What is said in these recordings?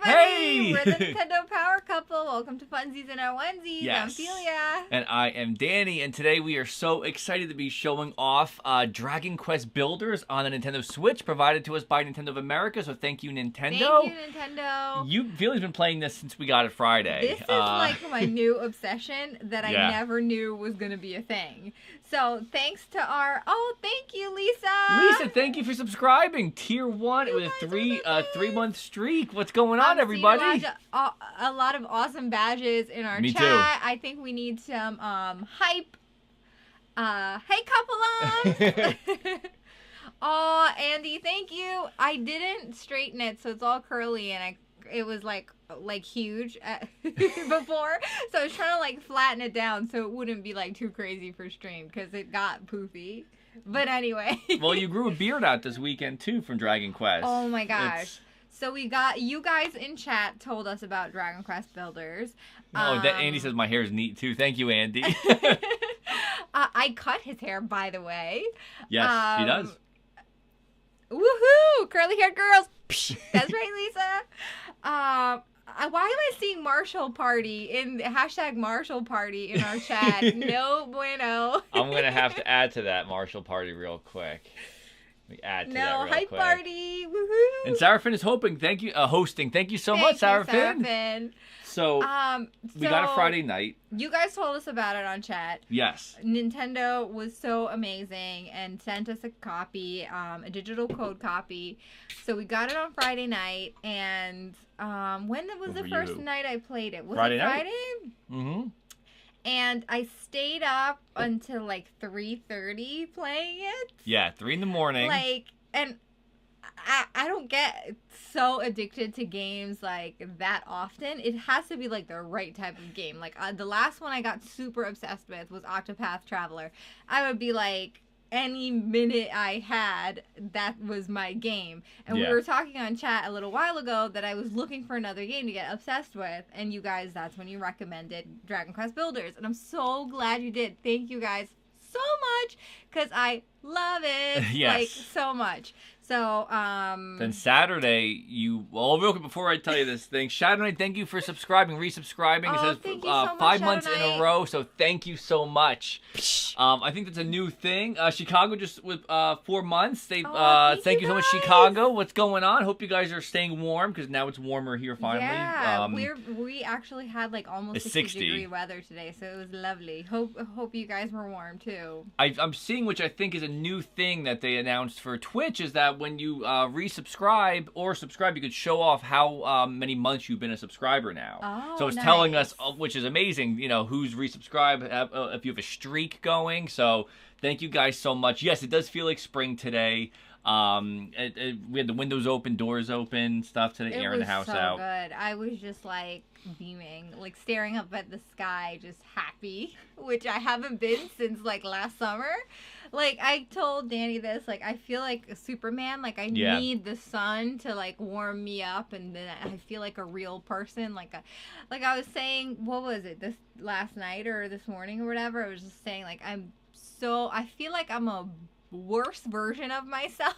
Hey! We're the Nintendo Power Couple. Welcome to Funsies and Our Onesies. Yes. I'm Felia. And I am Danny, and today we are so excited to be showing off Dragon Quest Builders on the Nintendo Switch, provided to us by Nintendo of America, so thank you, Nintendo. Thank you, Nintendo. Felia's been playing this since we got it Friday. This is like my new obsession that I never knew was going to be a thing. So thanks to our... Oh, thank you, Lisa. Lisa, thank you for subscribing. Tier 1 with a 3-month streak. What's going on, everybody? A lot of awesome badges in our Me chat. too. I think we need some hype. Hey, couple Oh, Andy, thank you. I didn't straighten it, so it's all curly, and it was like huge before, so I was trying to like flatten it down so it wouldn't be like too crazy for stream because it got poofy. But anyway. Well, you grew a beard out this weekend too from Dragon Quest. Oh my gosh. So we got, you guys in chat told us about Dragon Quest Builders. Andy says my hair is neat too. Thank you, Andy. I cut his hair, by the way. Yes, she does. Woohoo! Curly haired girls. That's right, Lisa. Why am I seeing Marshall Party in hashtag Marshall Party in our chat? No bueno. I'm gonna have to add to that Marshall Party real quick. Let me add to that real hype quick. Party. Woohoo! And Sarafin is hoping. Thank you, hosting. Thank you so much, Sarafin. So we got a Friday night. You guys told us about it on chat. Yes. Nintendo was so amazing and sent us a copy, a digital code copy. So we got it on Friday night, and when was the first night I played it? Was Friday it Friday? Mm-hmm. And I stayed up until like 3:30 playing it. Yeah, 3 in the morning. And I don't get so addicted to games like that often. It has to be like the right type of game. Like the last one I got super obsessed with was Octopath Traveler. I would be like, any minute I had, that was my game. And we were talking on chat a little while ago that I was looking for another game to get obsessed with, and you guys, that's when you recommended Dragon Quest Builders, and I'm so glad you did. Thank you guys so much, because I love it. Yes. Like, so much. So, Then Saturday, real quick before I tell you this thing, Saturday, thank you for subscribing, resubscribing. It says thank you so much, 5 months in Shadow a row, so thank you so much. I think that's a new thing. Chicago just with 4 months. Thank you so much, Chicago. What's going on? Hope you guys are staying warm because now it's warmer here finally. Yeah, we actually had like almost 60-degree weather today, so it was lovely. Hope you guys were warm too. I'm seeing, which I think is a new thing that they announced for Twitch, is that when you resubscribe or subscribe, you could show off how many months you've been a subscriber now. Oh, so it's telling us, which is amazing, who's resubscribed, if you have a streak going. So thank you guys so much. Yes, it does feel like spring today. We had the windows open, doors open, stuff today, airing the house out. It was so good. I was just like beaming, like staring up at the sky, just happy, which I haven't been since like last summer. Like, I told Danny this, like, I feel like a Superman, like, I need the sun to, like, warm me up, and then I feel like a real person, like I was saying, what was it, this last night or this morning or whatever, I was just saying, like, I feel like I'm a worse version of myself.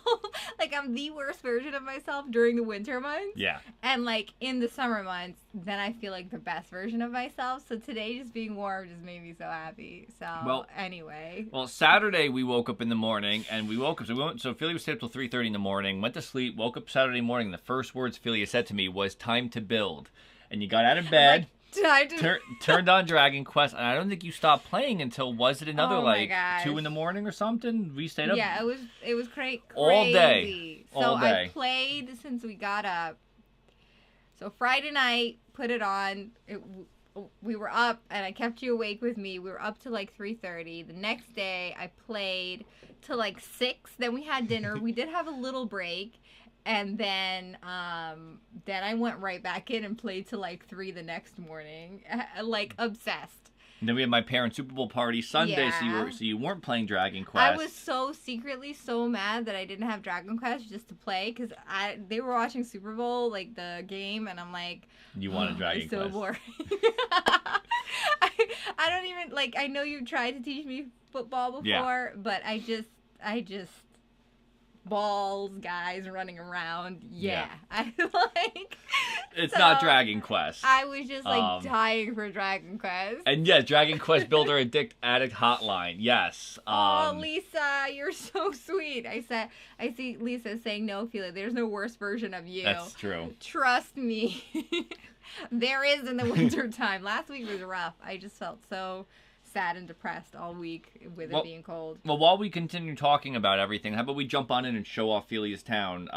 Like, I'm the worst version of myself during the winter months. Yeah. And, like, in the summer months, then I feel like the best version of myself. So today just being warm just made me so happy. So, anyway. Well, Saturday we woke up in the morning, and we woke up, so Felia was stayed up till 3:30 in the morning, went to sleep, woke up Saturday morning, the first words Felia said to me was, "Time to build." And you got out of bed. Turned on Dragon Quest, and I don't think you stopped playing until, was it another 2 in the morning or something? We stayed up. Yeah, it was crazy. All day. So I played since we got up. So Friday night, put it on. We were up, and I kept you awake with me. We were up to like 3:30. The next day, I played till like 6. Then we had dinner. We did have a little break. And then I went right back in and played till like 3 the next morning, like obsessed. And then we had my parents' Super Bowl party Sunday, so you weren't playing Dragon Quest. I was so secretly so mad that I didn't have Dragon Quest just to play, because they were watching Super Bowl, like the game, and I'm like, you wanted Dragon Quest. It's so boring. I don't even like, I know you tried to teach me football before, but I just balls, guys running around. Yeah. I like. It's not Dragon Quest. I was just like dying for Dragon Quest. And yes, Dragon Quest Builder Addict Hotline. Yes. Oh, Lisa, you're so sweet. I see Lisa saying no, Felia. There's no worse version of you. That's true. Trust me. There is in the wintertime. Last week was rough. I just felt so sad and depressed all week with it being cold. Well, while we continue talking about everything, how about we jump on in and show off Felia's town?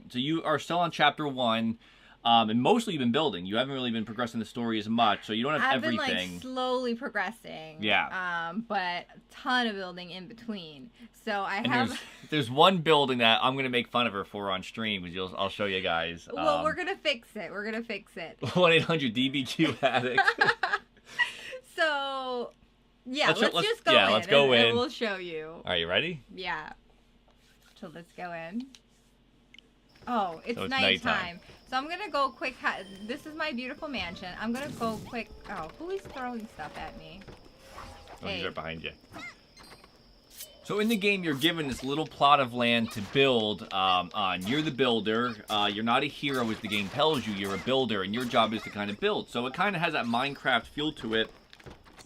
So you are still on chapter 1, and mostly you've been building. You haven't really been progressing the story as much, so you don't have everything. I've been like slowly progressing. Yeah. But a ton of building in between. So There's one building that I'm gonna make fun of her for on stream, because I'll show you guys. Well, we're gonna fix it. 1-800-DBQ addict. So. Yeah, let's just go in. Let's go in. And we'll show you. Are you ready? Yeah. So let's go in. Oh, it's nighttime. So I'm going to go quick. This is my beautiful mansion. I'm going to go quick. Oh, who is throwing stuff at me? He's right behind you. So in the game, you're given this little plot of land to build on. You're the builder. You're not a hero, as the game tells you. You're a builder, and your job is to kind of build. So it kind of has that Minecraft feel to it.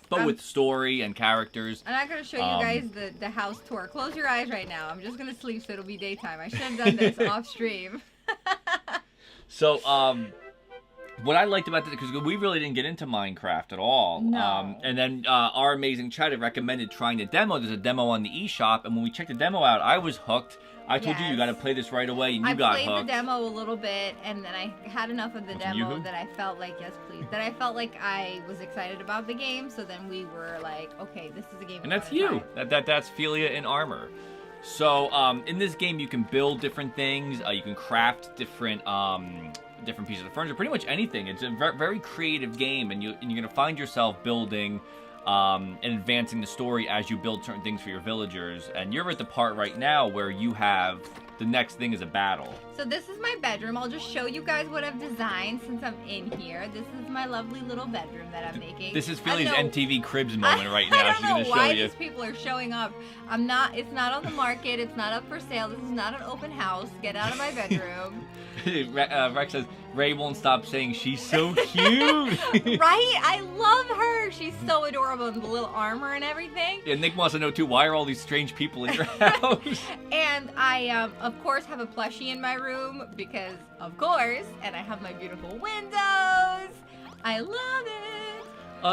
But with story and characters. I'm not going to show you guys the house tour. Close your eyes right now. I'm just going to sleep so it'll be daytime. I should have done this off stream. So, what I liked about this, because we really didn't get into Minecraft at all. No. And then our amazing chat had recommended trying the demo. There's a demo on the eShop. And when we checked the demo out, I was hooked. I told you got to play this right away, and you got hooked. I played the demo a little bit, and then I had enough of the demo that I felt like, yes, please, that I felt like I was excited about the game. So then we were like, okay, this is a game. And that's you. That's Felia in armor. So in this game, you can build different things. You can craft different pieces of furniture. Pretty much anything. It's a very creative game, and you're gonna find yourself building. And advancing the story as you build certain things for your villagers. And you're at the part right now where you have the next thing is a battle. So this is my bedroom. I'll just show you guys what I've designed since I'm in here. This is my lovely little bedroom that I'm making. This is Felia's MTV Cribs moment right now. She's gonna show why these people are showing up. It's not on the market. It's not up for sale. This is not an open house. Get out of my bedroom. Rex says, Ray won't stop saying she's so cute. Right? I love her. She's so adorable in the little armor and everything. Yeah, Nick wants to know, too, why are all these strange people in your house? And I, of course, have a plushie in my room because, of course, and I have my beautiful windows. I love it.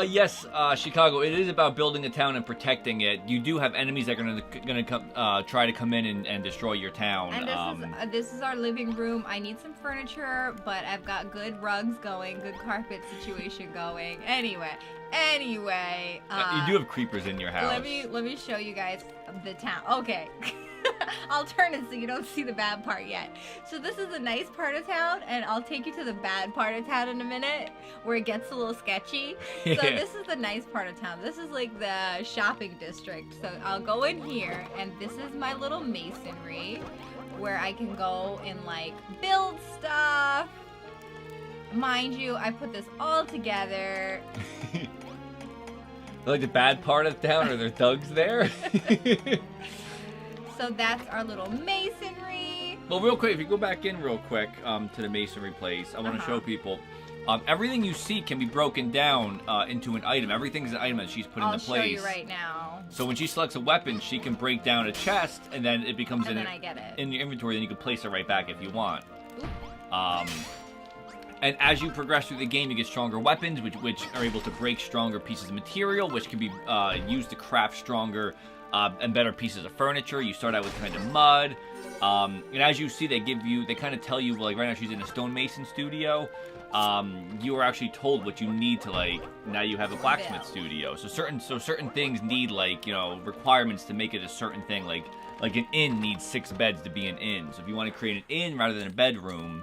Yes, Chicago, it is about building a town and protecting it. You do have enemies that are gonna come, try to come in and destroy your town. And this is our living room. I need some furniture, but I've got good rugs going, good carpet situation going. Anyway. You do have creepers in your house. Let me show you guys the town. Okay. I'll turn it so you don't see the bad part yet. So this is a nice part of town, and I'll take you to the bad part of town in a minute, where it gets a little sketchy. So this is the nice part of town. This is like the shopping district. So I'll go in here, and this is my little masonry, where I can go and like build stuff. Mind you, I put this all together. Like the bad part of town? Are there thugs there? So that's our little masonry. Well, real quick, if you go back in real quick to the masonry place, I want to show people. Everything you see can be broken down into an item. Everything's an item that she's put into place. I'll show you right now. So when she selects a weapon, she can break down a chest, and then it becomes then I get it. In your inventory. Then you can place it right back if you want. And as you progress through the game, you get stronger weapons, which are able to break stronger pieces of material, which can be used to craft stronger and better pieces of furniture. You start out with kind of mud. And as you see, they kind of tell you, like right now she's in a stonemason studio. You are actually told what you need to, like, now you have a blacksmith studio. So certain things need, like, requirements to make it a certain thing. Like an inn needs 6 beds to be an inn. So if you want to create an inn rather than a bedroom.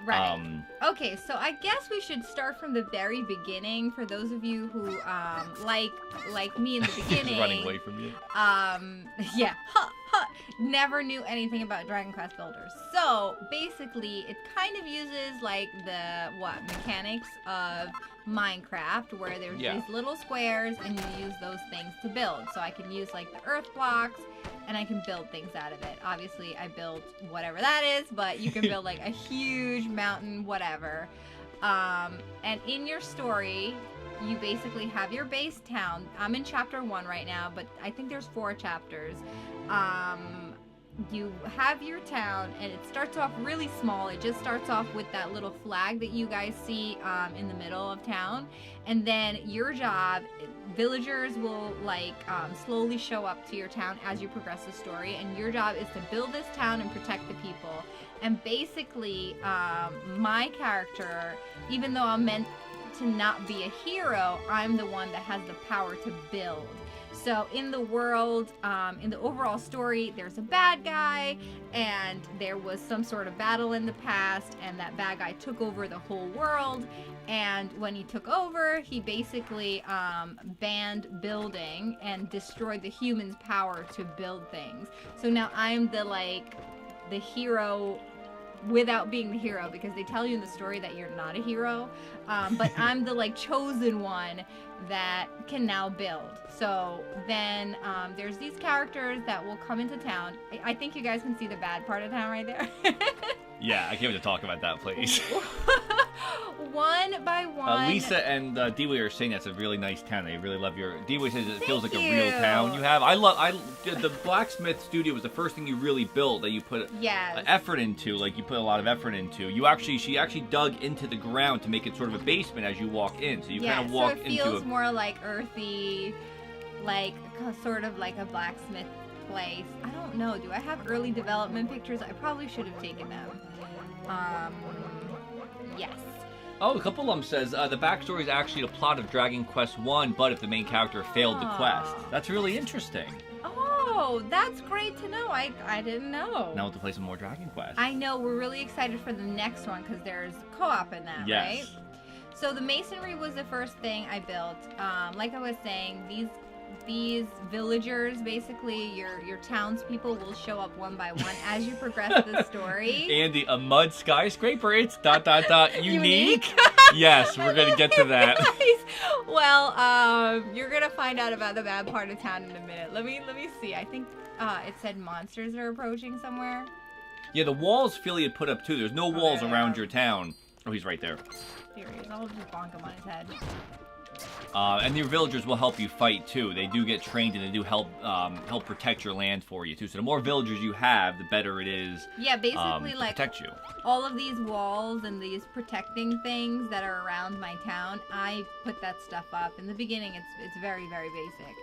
Right. Okay, so I guess we should start from the very beginning for those of you who, like me in the beginning. Running away from you. Never knew anything about Dragon Quest Builders. So basically, it kind of uses like the mechanics of Minecraft, where there's these little squares and you use those things to build. So I can use like the earth blocks and I can build things out of it. Obviously I built whatever that is, but you can build like a huge mountain, whatever. And in your story, you basically have your base town. I'm in chapter 1 right now, but I think there's 4 chapters. You have your town, and it starts off really small. It just starts off with that little flag that you guys see in the middle of town. And then your job, villagers will like slowly show up to your town as you progress the story. And your job is to build this town and protect the people. And basically, my character, even though I'm meant to not be a hero, I'm the one that has the power to build. So in the world, in the overall story, there's a bad guy, and there was some sort of battle in the past, and that bad guy took over the whole world. And when he took over, he basically banned building and destroyed the humans' power to build things. So now I'm the hero without being the hero, because they tell you in the story that you're not a hero, but I'm the chosen one that can now build. So then there's these characters that will come into town. I think you guys can see the bad part of town right there. Yeah, I can't wait to talk about that, please. One by one. Lisa and D-Way are saying that's a really nice town. They really love your... D-Way says it feels like you. a real town you have. The blacksmith studio was the first thing you really built, that you put effort into. Like, you put a lot of effort into. She actually dug into the ground to make it sort of a basement as you walk in. So you kind of walk into it feels more like earthy, like sort of like a blacksmith place. I don't know. Do I have early development pictures? I probably should have taken them. Yes. Oh, a couple of them says the backstory is actually a plot of Dragon Quest 1, but if the main character failed the quest. That's really interesting. Oh, that's great to know. I didn't know. Now we'll have to play some more Dragon Quest. I know. We're really excited for the next one because there's co-op in that, right? So the masonry was the first thing I built. Like I was saying, these villagers, basically your townspeople, will show up one by one as you progress the story. Andy, a mud skyscraper, it's ... unique? Yes, we're going to get to that. Well, you're going to find out about the bad part of town in a minute. Let me see. I think it said monsters are approaching somewhere. Yeah, the walls Felia had put up too. There's no walls around your town. Oh, he's right there. Here he is. I'll just bonk him on his head. And your villagers will help you fight too. They do get trained and they do help protect your land for you too. So the more villagers you have, the better it is. Yeah, basically to like protect you. All of these walls and these protecting things that are around my town, I put that stuff up. In the beginning, it's very, very basic.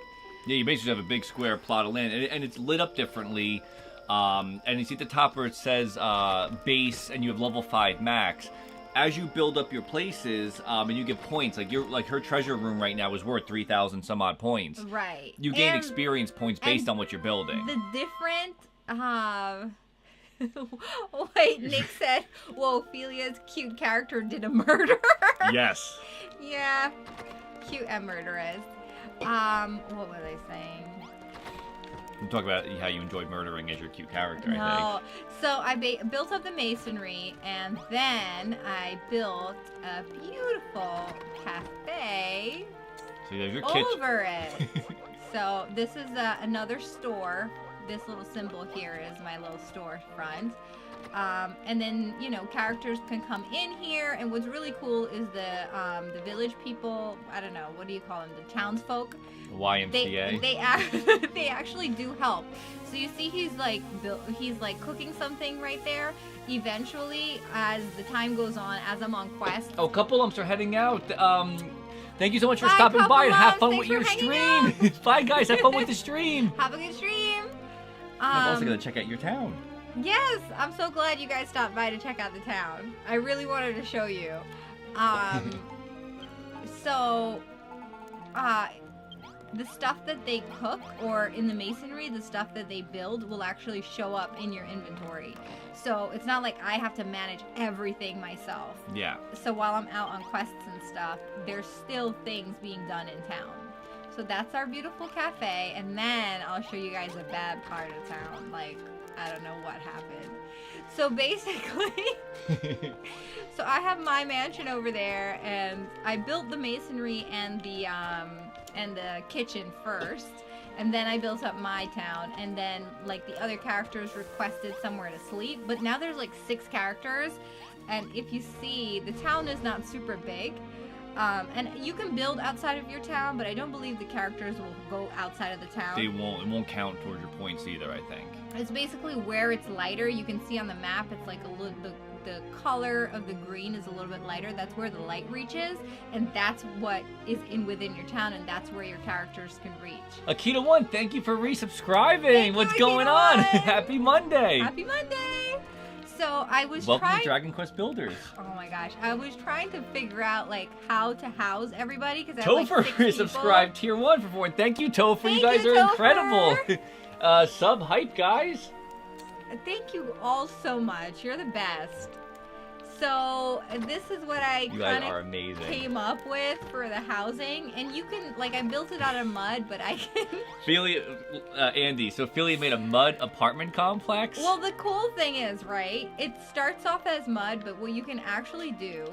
Yeah, you basically have a big square plot of land, and it's lit up differently. And you see at the top where it says base, and you have level 5 max. As you build up your places, and you get points, like her treasure room right now is worth 3,000 some odd points. Right. You gain experience points based on what you're building. The different, wait, Nick said, whoa, Felia's cute character did a murder. Yes. Yeah, cute and murderous. What were they saying? You talk about how you enjoyed murdering as your cute character, I think. So I built up the masonry, and then I built a beautiful cafe over it. So this is another store. This little symbol here is my little storefront. And then, characters can come in here, and what's really cool is the village people, I don't know, what do you call them, the townsfolk? YMCA. They actually do help. So you see he's like cooking something right there. Eventually, as the time goes on, as I'm on quest. Oh, couple of them are heading out. Thank you so much for stopping by and have fun with your stream. Bye, guys. Have fun with the stream. Have a good stream. I'm also going to check out your town. Yes, I'm so glad you guys stopped by to check out the town. I really wanted to show you. The stuff that they cook, or in the masonry, the stuff that they build will actually show up in your inventory. So it's not like I have to manage everything myself. Yeah. So while I'm out on quests and stuff, there's still things being done in town. So that's our beautiful cafe, and then I'll show you guys a bad part of town. Like, I don't know what happened. So basically, so I have my mansion over there, and I built the masonry and the kitchen first, and then I built up my town, and then like the other characters requested somewhere to sleep. But now there's like 6 characters, and if you see, the town is not super big. And you can build outside of your town, but I don't believe the characters will go outside of the town. They won't. It won't count towards your points either, I think. It's basically where it's lighter. You can see on the map, it's like a little, the color of the green is a little bit lighter. That's where the light reaches, and that's what is within your town, and that's where your characters can reach. Akita1, thank you for resubscribing. What's going on? Happy Monday. Happy Monday. So I was Welcome to Dragon Quest Builders. Oh my gosh, I was trying to figure out like how to house everybody because Topher resubscribed tier 1 for 4. Thank you, Topher. You guys are incredible. Sub hype, guys. Thank you all so much. You're the best. So this is what I kind of came up with for the housing, and you can like I built it out of mud, but I can. Felia, Andy. So Felia made a mud apartment complex. Well, the cool thing is, right? It starts off as mud, but what you can actually do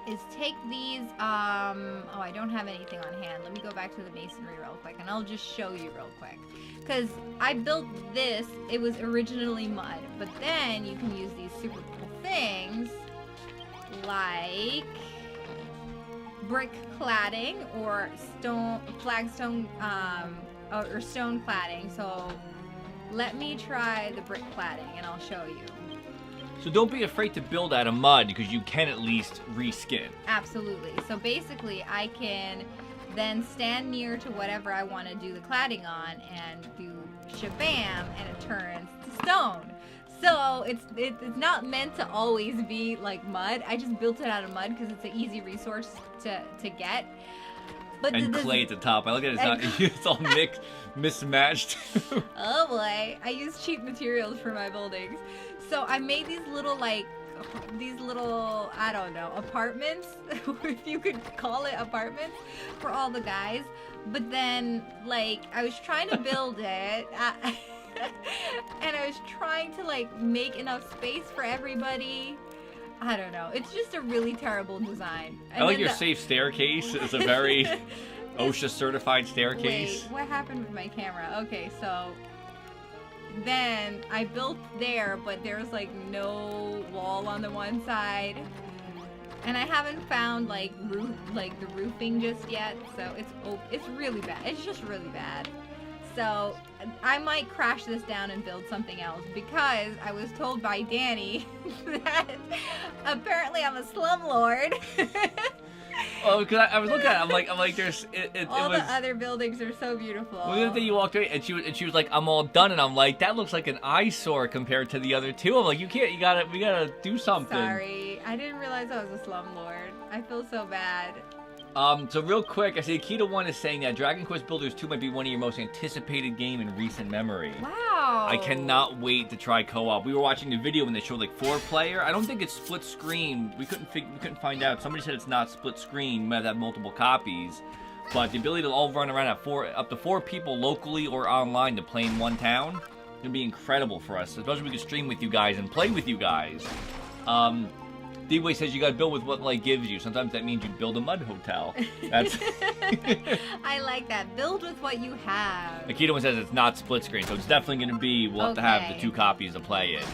is take these. Oh, I don't have anything on hand. Let me go back to the masonry real quick, and I'll just show you real quick. Because I built this, it was originally mud, but then you can use these super cool things like brick cladding or flagstone, or stone cladding. So let me try the brick cladding and I'll show you. So don't be afraid to build out of mud because you can at least reskin. Absolutely. So basically I can then stand near to whatever I want to do the cladding on and do shabam, and it turns to stone. So it's not meant to always be like mud. I just built it out of mud because it's an easy resource to get. But and clay at the top. I look at it, it's all mismatched. Oh boy, I use cheap materials for my buildings. So I made these little I don't know, apartments, if you could call it apartments, for all the guys. But then, like, I was trying to build it, and I was trying to, like, make enough space for everybody. I don't know. It's just a really terrible design. And I like your safe staircase. It's a very OSHA certified staircase. Wait, what happened with my camera? Okay, so then I built there, but there's like no wall on the one side, and I haven't found like the roofing just yet. So it's really bad. It's just really bad. So I might crash this down and build something else because I was told by Danny that apparently I'm a slumlord. Oh, because I was looking at it, I'm like, there's all the other buildings are so beautiful. Well, the other day you walked away, and she was like, I'm all done, and I'm like, that looks like an eyesore compared to the other two. I'm like, we gotta do something. Sorry, I didn't realize I was a slumlord. I feel so bad. So real quick, I see Akita1 is saying that Dragon Quest Builders 2 might be one of your most anticipated game in recent memory. Wow. I cannot wait to try co-op. We were watching the video when they showed like 4-player. I don't think it's split screen. We couldn't find out. Somebody said it's not split screen. You might have multiple copies. But the ability to all run around at up to 4 people locally or online to play in one town is gonna be incredible for us. Especially if we can stream with you guys and play with you guys. D-Way says you gotta build with what light gives you. Sometimes that means you build a mud hotel. That's I like that. Build with what you have. Akita1 says it's not split screen, so it's definitely gonna be, we'll have to have the 2 copies to play it.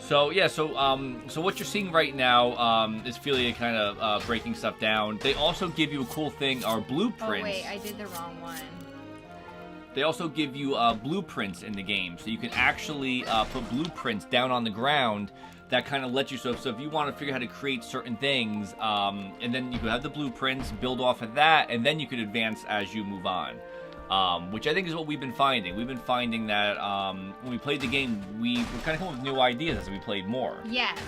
So what you're seeing right now is Felia kind of breaking stuff down. They also give you a cool thing, our blueprints. Oh wait, I did the wrong one. They also give you blueprints in the game, so you can actually put blueprints down on the ground that kind of lets you, so if you want to figure out how to create certain things, and then you could have the blueprints, build off of that, and then you could advance as you move on. Which I think is what we've been finding. We've been finding that when we played the game, we were kind of coming up with new ideas as we played more. Yes.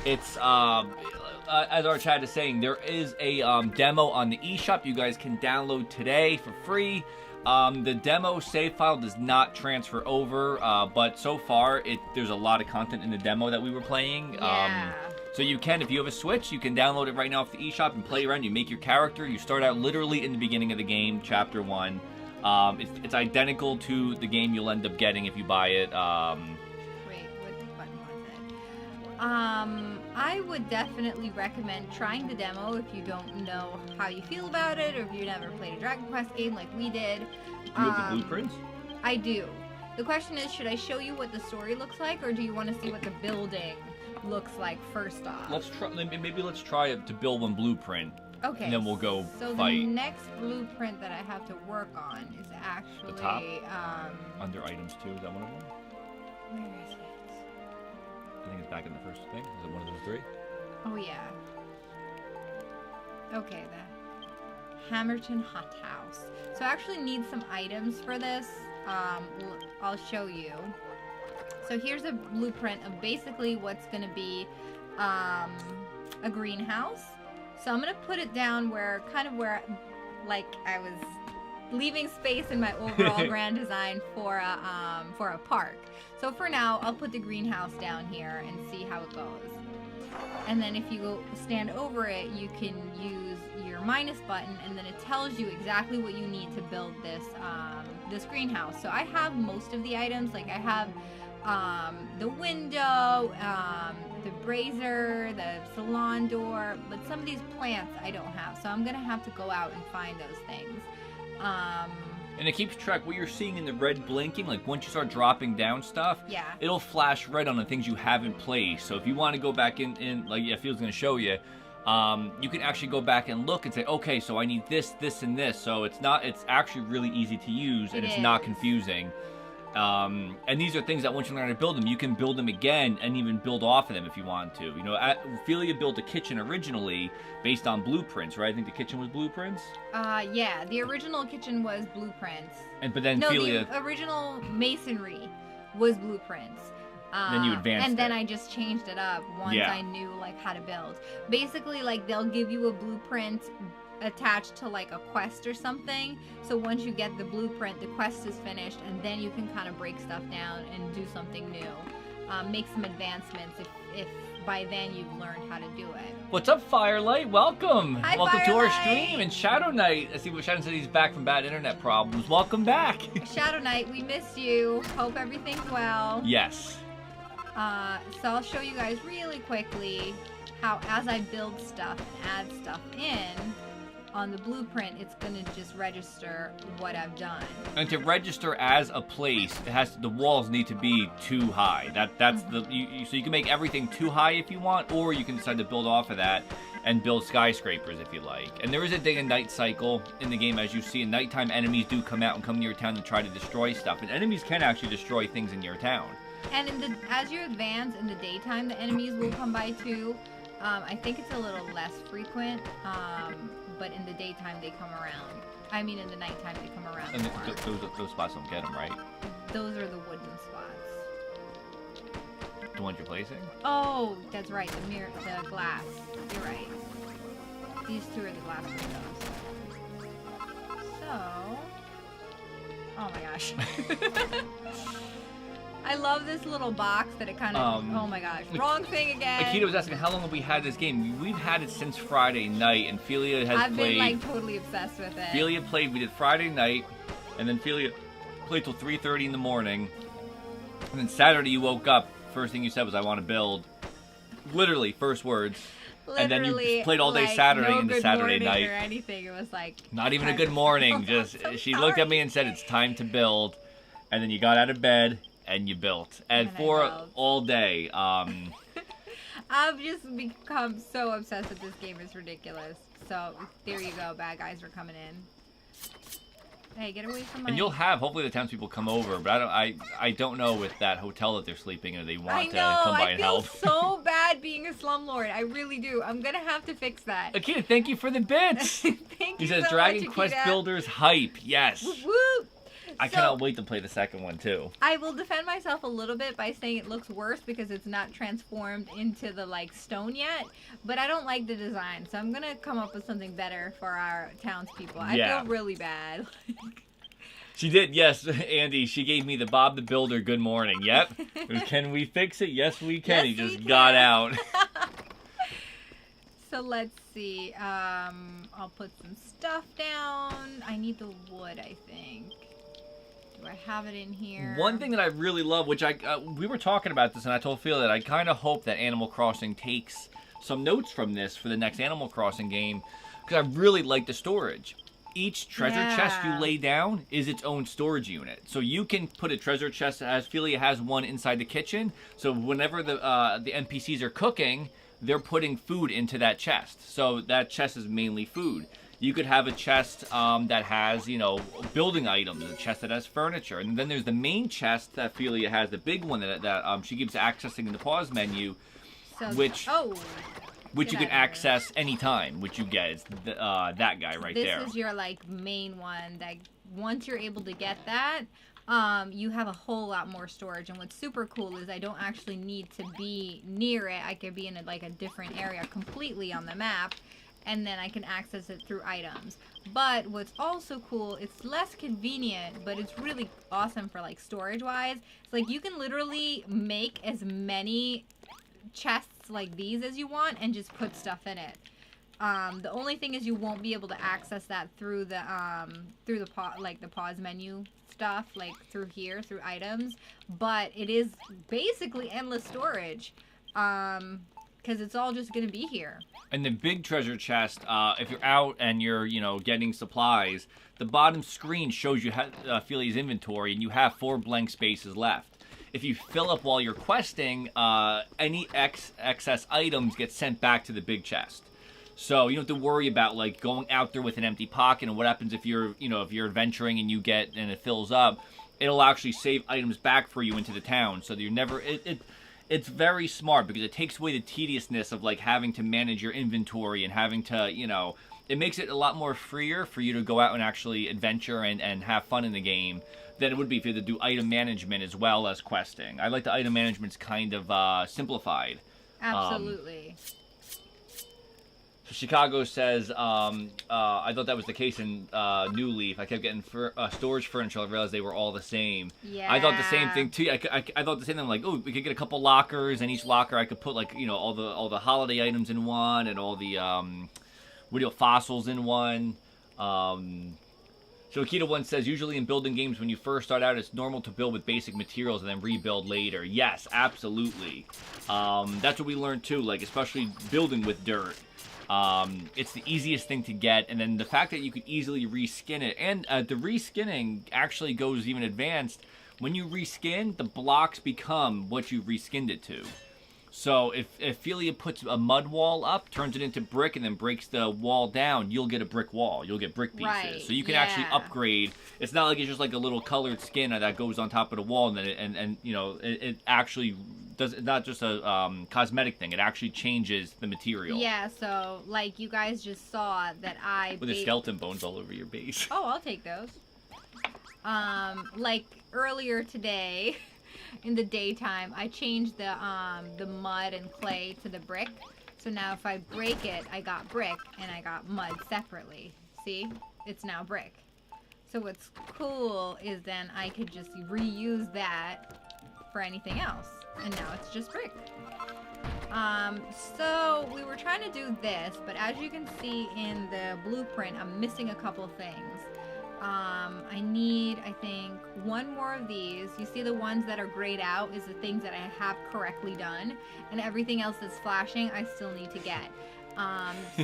It's, as our chat is saying, there is a demo on the eShop you guys can download today for free. The demo save file does not transfer over, but so far there's a lot of content in the demo that we were playing. Yeah. So you can, if you have a Switch, you can download it right now off the eShop and play around. You make your character. You start out literally in the beginning of the game, Chapter 1. It's identical to the game you'll end up getting if you buy it. Wait, what button was it? I would definitely recommend trying the demo if you don't know how you feel about it, or if you never played a Dragon Quest game like we did. Do you have the blueprints? I do. The question is, should I show you what the story looks like, or do you want to see what the building looks like first off? Maybe let's try to build one blueprint. Okay. And then we'll go so fight. The next blueprint that I have to work on is actually... The top? Under items too, is that one of them? Where is it? I think it's back in the first thing. Is it one of those three? Oh, yeah. Okay, the Hammerton Hot House. So I actually need some items for this. I'll show you. So here's a blueprint of basically what's going to be a greenhouse. So I'm going to put it down where like I was leaving space in my overall grand design for a park. So for now, I'll put the greenhouse down here and see how it goes. And then if you go stand over it, you can use your minus button, and then it tells you exactly what you need to build this this greenhouse. So I have most of the items. Like I have the window, the brazier, the salon door, but some of these plants I don't have. So I'm gonna have to go out and find those things. And it keeps track what you're seeing in the red blinking. Like once you start dropping down stuff, yeah, it'll flash red on the things you have in place. So if you want to go back in like Felia's going to show you, you can actually go back and look and say, okay, so I need this, this, and this. So it's actually really easy to use, and it's not confusing. And these are things that once you learn how to build them, you can build them again and even build off of them if you want to. You know, Felia built a kitchen originally based on blueprints, right? I think the kitchen was blueprints. Yeah, the original kitchen was blueprints. But then Felia, the original masonry was blueprints. Then you advanced and then I just changed it up once I knew like how to build. Basically, like they'll give you a blueprint attached to like a quest or something. So once you get the blueprint, the quest is finished, and then you can kind of break stuff down and do something new. Make some advancements if by then you've learned how to do it. What's up, Firelight? Welcome. Hi, welcome Firelight. to our stream. And Shadow Knight. I see what Shadow said, he's back from bad internet problems. Welcome back. Shadow Knight, we missed you. Hope everything's well. Yes. So I'll show you guys really quickly how as I build stuff and add stuff in, on the blueprint, it's going to just register what I've done. And to register as a place, the walls need to be too high. That's so you can make everything too high if you want, or you can decide to build off of that and build skyscrapers if you like. And there is a day and night cycle in the game, as you see. In nighttime, enemies do come out and come to your town to try to destroy stuff, and enemies can actually destroy things in your town. And as you advance in the daytime, the enemies will come by too. I think it's a little less frequent. But in the daytime they come around. I mean, in the nighttime they come around. And those spots don't get them, right? Those are the wooden spots. The ones you're placing? Oh, that's right. The glass. You're right. These two are the glass windows. So, oh my gosh. I love this little box that it kind of, oh my gosh, wrong thing again. Akita was asking, how long have we had this game? We've had it since Friday night, and Felia has I've played. been like totally obsessed with it. Felia played, we did Friday night, and then Felia played till 3:30 in the morning. And then Saturday you woke up, first thing you said was, I want to build. Literally, first words. Literally, and then you played all day like, Saturday no into Saturday night. Or anything. It was like not even a good morning. Just she looked at me and said, it's time to build. And then you got out of bed. And you built. And for all day. I've just become so obsessed with this game. It's ridiculous. So, there you go. Bad guys are coming in. Hey, get away from my... And you'll have, hopefully the townspeople come over. But I don't know with that hotel that they're sleeping in. They want to come by and help. I feel so bad being a slumlord. I really do. I'm going to have to fix that. Akita, thank you for the bits. Thank you He says, so Dragon much, Quest Akita. Builders hype. Yes. Whoop, whoop. I cannot wait to play the second one, too. I will defend myself a little bit by saying it looks worse because it's not transformed into the, like, stone yet. But I don't like the design, so I'm going to come up with something better for our townspeople. I feel really bad. She did, yes, Andy. She gave me the Bob the Builder good morning. Yep. Can we fix it? Yes, we can. Yes, he just got out. So let's see. I'll put some stuff down. I need the wood, I think. Do I have it in here? One thing that I really love, which we were talking about this, and I told Phil that I kind of hope that Animal Crossing takes some notes from this for the next Animal Crossing game, because I really like the storage. Each treasure chest you lay down is its own storage unit. So you can put a treasure chest, as Felia has one inside the kitchen. So whenever the NPCs are cooking, they're putting food into that chest. So that chest is mainly food. You could have a chest that has, building items, a chest that has furniture. And then there's the main chest that Felia has, the big one that she keeps accessing in the pause menu, which you can access anytime, which you get. It's that guy right there. This is your, main one. That once you're able to get that, you have a whole lot more storage. And what's super cool is I don't actually need to be near it. I could be in, a different area completely on the map, and then I can access it through items. But what's also cool, it's less convenient, but it's really awesome for, storage-wise. It's you can literally make as many chests like these as you want and just put stuff in it. The only thing is you won't be able to access that through the pause menu stuff, through here, through items, but it is basically endless storage, because it's all just going to be here. And the big treasure chest, if you're out and you're, getting supplies, the bottom screen shows you Felia's inventory, and you have 4 blank spaces left. If you fill up while you're questing, any excess items get sent back to the big chest. So you don't have to worry about going out there with an empty pocket. And what happens if you're adventuring and and it fills up? It'll actually save items back for you into the town. So that you're never. It's very smart because it takes away the tediousness of having to manage your inventory and having to It makes it a lot more freer for you to go out and actually adventure and have fun in the game than it would be if you had to do item management as well as questing. I like the item management's kind of simplified. Absolutely. So Chicago says, I thought that was the case in New Leaf. I kept getting storage furniture. I realized they were all the same. Yeah. I thought the same thing too. I thought the same thing. We could get a couple lockers, and each locker I could put all the holiday items in one, and all the fossils in one. So Akita one says, usually in building games, when you first start out, it's normal to build with basic materials and then rebuild later. Yes, absolutely. That's what we learned too, especially building with dirt. It's the easiest thing to get, and then the fact that you could easily reskin it, and the reskinning actually goes even advanced. When you reskin, the blocks become what you reskinned it to. So if Felia puts a mud wall up, turns it into brick, and then breaks the wall down, you'll get a brick wall. You'll get brick pieces. Right, so you can actually upgrade. It's not like it's just a little colored skin that goes on top of the wall, and then it actually does. It's not just a cosmetic thing. It actually changes the material. Yeah. So you guys just saw that with the skeleton bones all over your base. Oh, I'll take those. Earlier today. In the daytime, I changed the mud and clay to the brick. So now if I break it, I got brick and I got mud separately. See? It's now brick. So what's cool is then I could just reuse that for anything else. And now it's just brick. So we were trying to do this, but as you can see in the blueprint, I'm missing a couple things. I need, I think, one more of these. You see the ones that are grayed out is the things that I have correctly done, and everything else that's flashing I still need to get.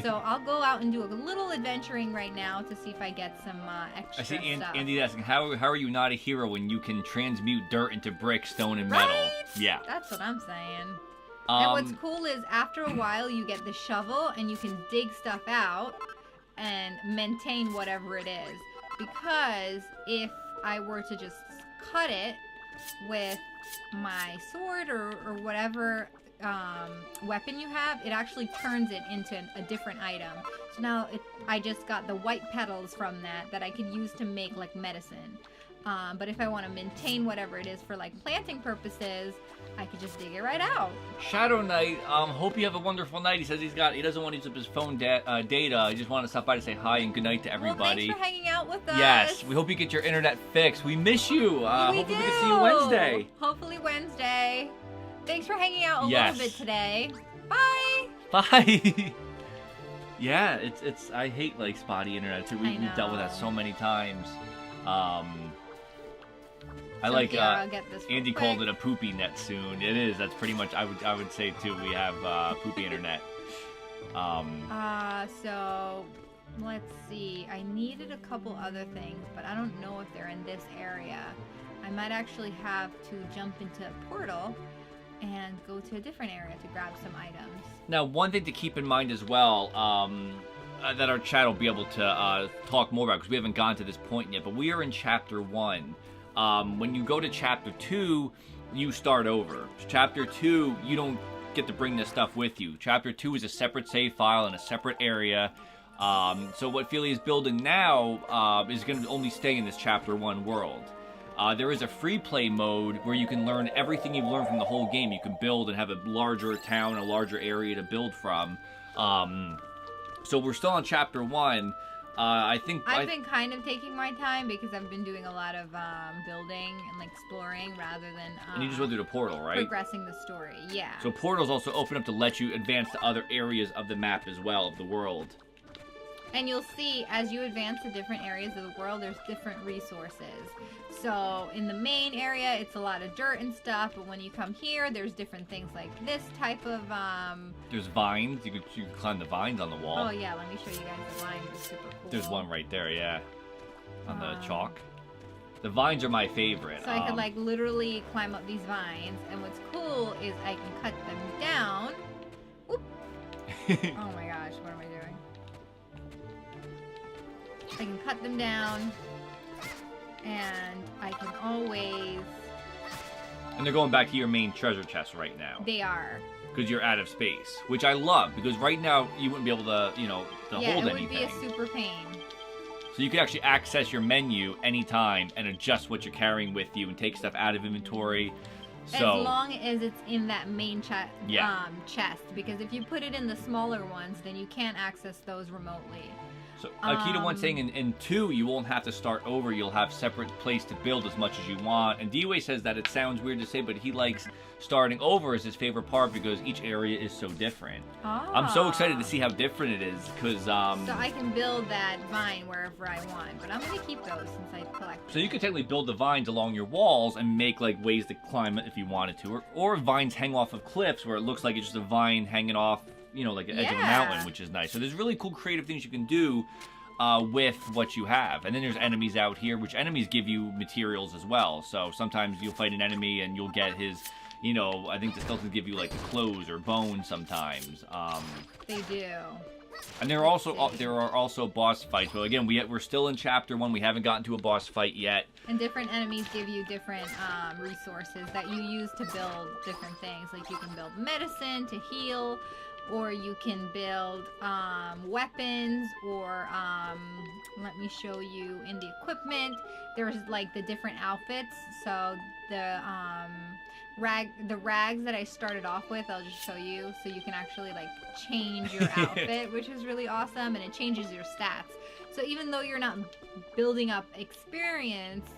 So I'll go out and do a little adventuring right now to see if I get some extra stuff. I see Andy's asking, how are you not a hero when you can transmute dirt into brick, stone, and metal? Right? Yeah. That's what I'm saying. And what's cool is after a while you get the shovel and you can dig stuff out and maintain whatever it is. Because if I were to just cut it with my sword or whatever weapon you have, it actually turns it into a different item. So now I just got the white petals from that I could use to make medicine. But if I want to maintain whatever it is for planting purposes, I could just dig it right out. Shadow Knight, hope you have a wonderful night. He says he doesn't want to use up his phone data. I just want to stop by to say hi and good night to everybody. Well, thanks for hanging out with us. Yes, we hope you get your internet fixed. We miss you. Hopefully we can see you Wednesday. Hopefully Wednesday. Thanks for hanging out a little bit today. Bye. Bye. Yeah, it's. I hate like spotty internet too. We've dealt with that so many times. I like. Andy called it a poopy net soon. It is. That's pretty much. I would say too. We have poopy internet. So let's see. I needed a couple other things, but I don't know if they're in this area. I might actually have to jump into a portal and go to a different area to grab some items. Now, one thing to keep in mind as well, that our chat will be able to talk more about, because we haven't gone to this point yet, but we are in Chapter 1. When you go to Chapter 2, you start over. Chapter 2, you don't get to bring this stuff with you. Chapter 2 is a separate save file in a separate area. So what Felia is building now is going to only stay in this Chapter 1 world. There is a free play mode where you can learn everything you've learned from the whole game. You can build and have a larger town, a larger area to build from. So we're still on Chapter 1. I think I've been kind of taking my time because I've been doing a lot of building and like exploring rather than and you just went through the portal, right? Progressing the story, yeah. So portals also open up to let you advance to other areas of the map as well, of the world. And you'll see, as you advance to different areas of the world, there's different resources. So in the main area, it's a lot of dirt and stuff, but when you come here, there's different things like this type of... There's vines. You can climb the vines on the wall. Oh, yeah, let me show you guys the vines. It's super cool. There's one right there, yeah. On the chalk. The vines are my favorite. So I could, like, literally climb up these vines, and what's cool is I can cut them down. Oop. Oh my gosh, what am I doing? I can cut them down, and I can always... And they're going back to your main treasure chest right now. They are. Because you're out of space, which I love, because right now you wouldn't be able to, hold anything. Yeah, it would be a super pain. So you can actually access your menu anytime and adjust what you're carrying with you and take stuff out of inventory. So, as long as it's in that main chest, because if you put it in the smaller ones, then you can't access those remotely. So Akita once saying in 2, you won't have to start over. You'll have separate place to build as much as you want. And D-Way says that it sounds weird to say, but he likes starting over as his favorite part because each area is so different. I'm so excited to see how different it is because... So I can build that vine wherever I want, but I'm going to keep those since I collect them. So you could technically build the vines along your walls and make like ways to climb it if you wanted to. Or vines hang off of cliffs where it looks like it's just a vine hanging off, like the edge of a mountain, which is nice. So there's really cool creative things you can do with what you have. And then there's enemies out here, which enemies give you materials as well. So sometimes you'll fight an enemy and you'll get his, I think the skeletons give you like clothes or bones sometimes. They do. And there are also boss fights. But again, we're still in Chapter 1. We haven't gotten to a boss fight yet. And different enemies give you different resources that you use to build different things. Like you can build medicine to heal, or you can build weapons, or let me show you in the equipment. There's like the different outfits. So the rags that I started off with, I'll just show you, so you can actually like change your outfit, which is really awesome, and it changes your stats. So even though you're not building up experience,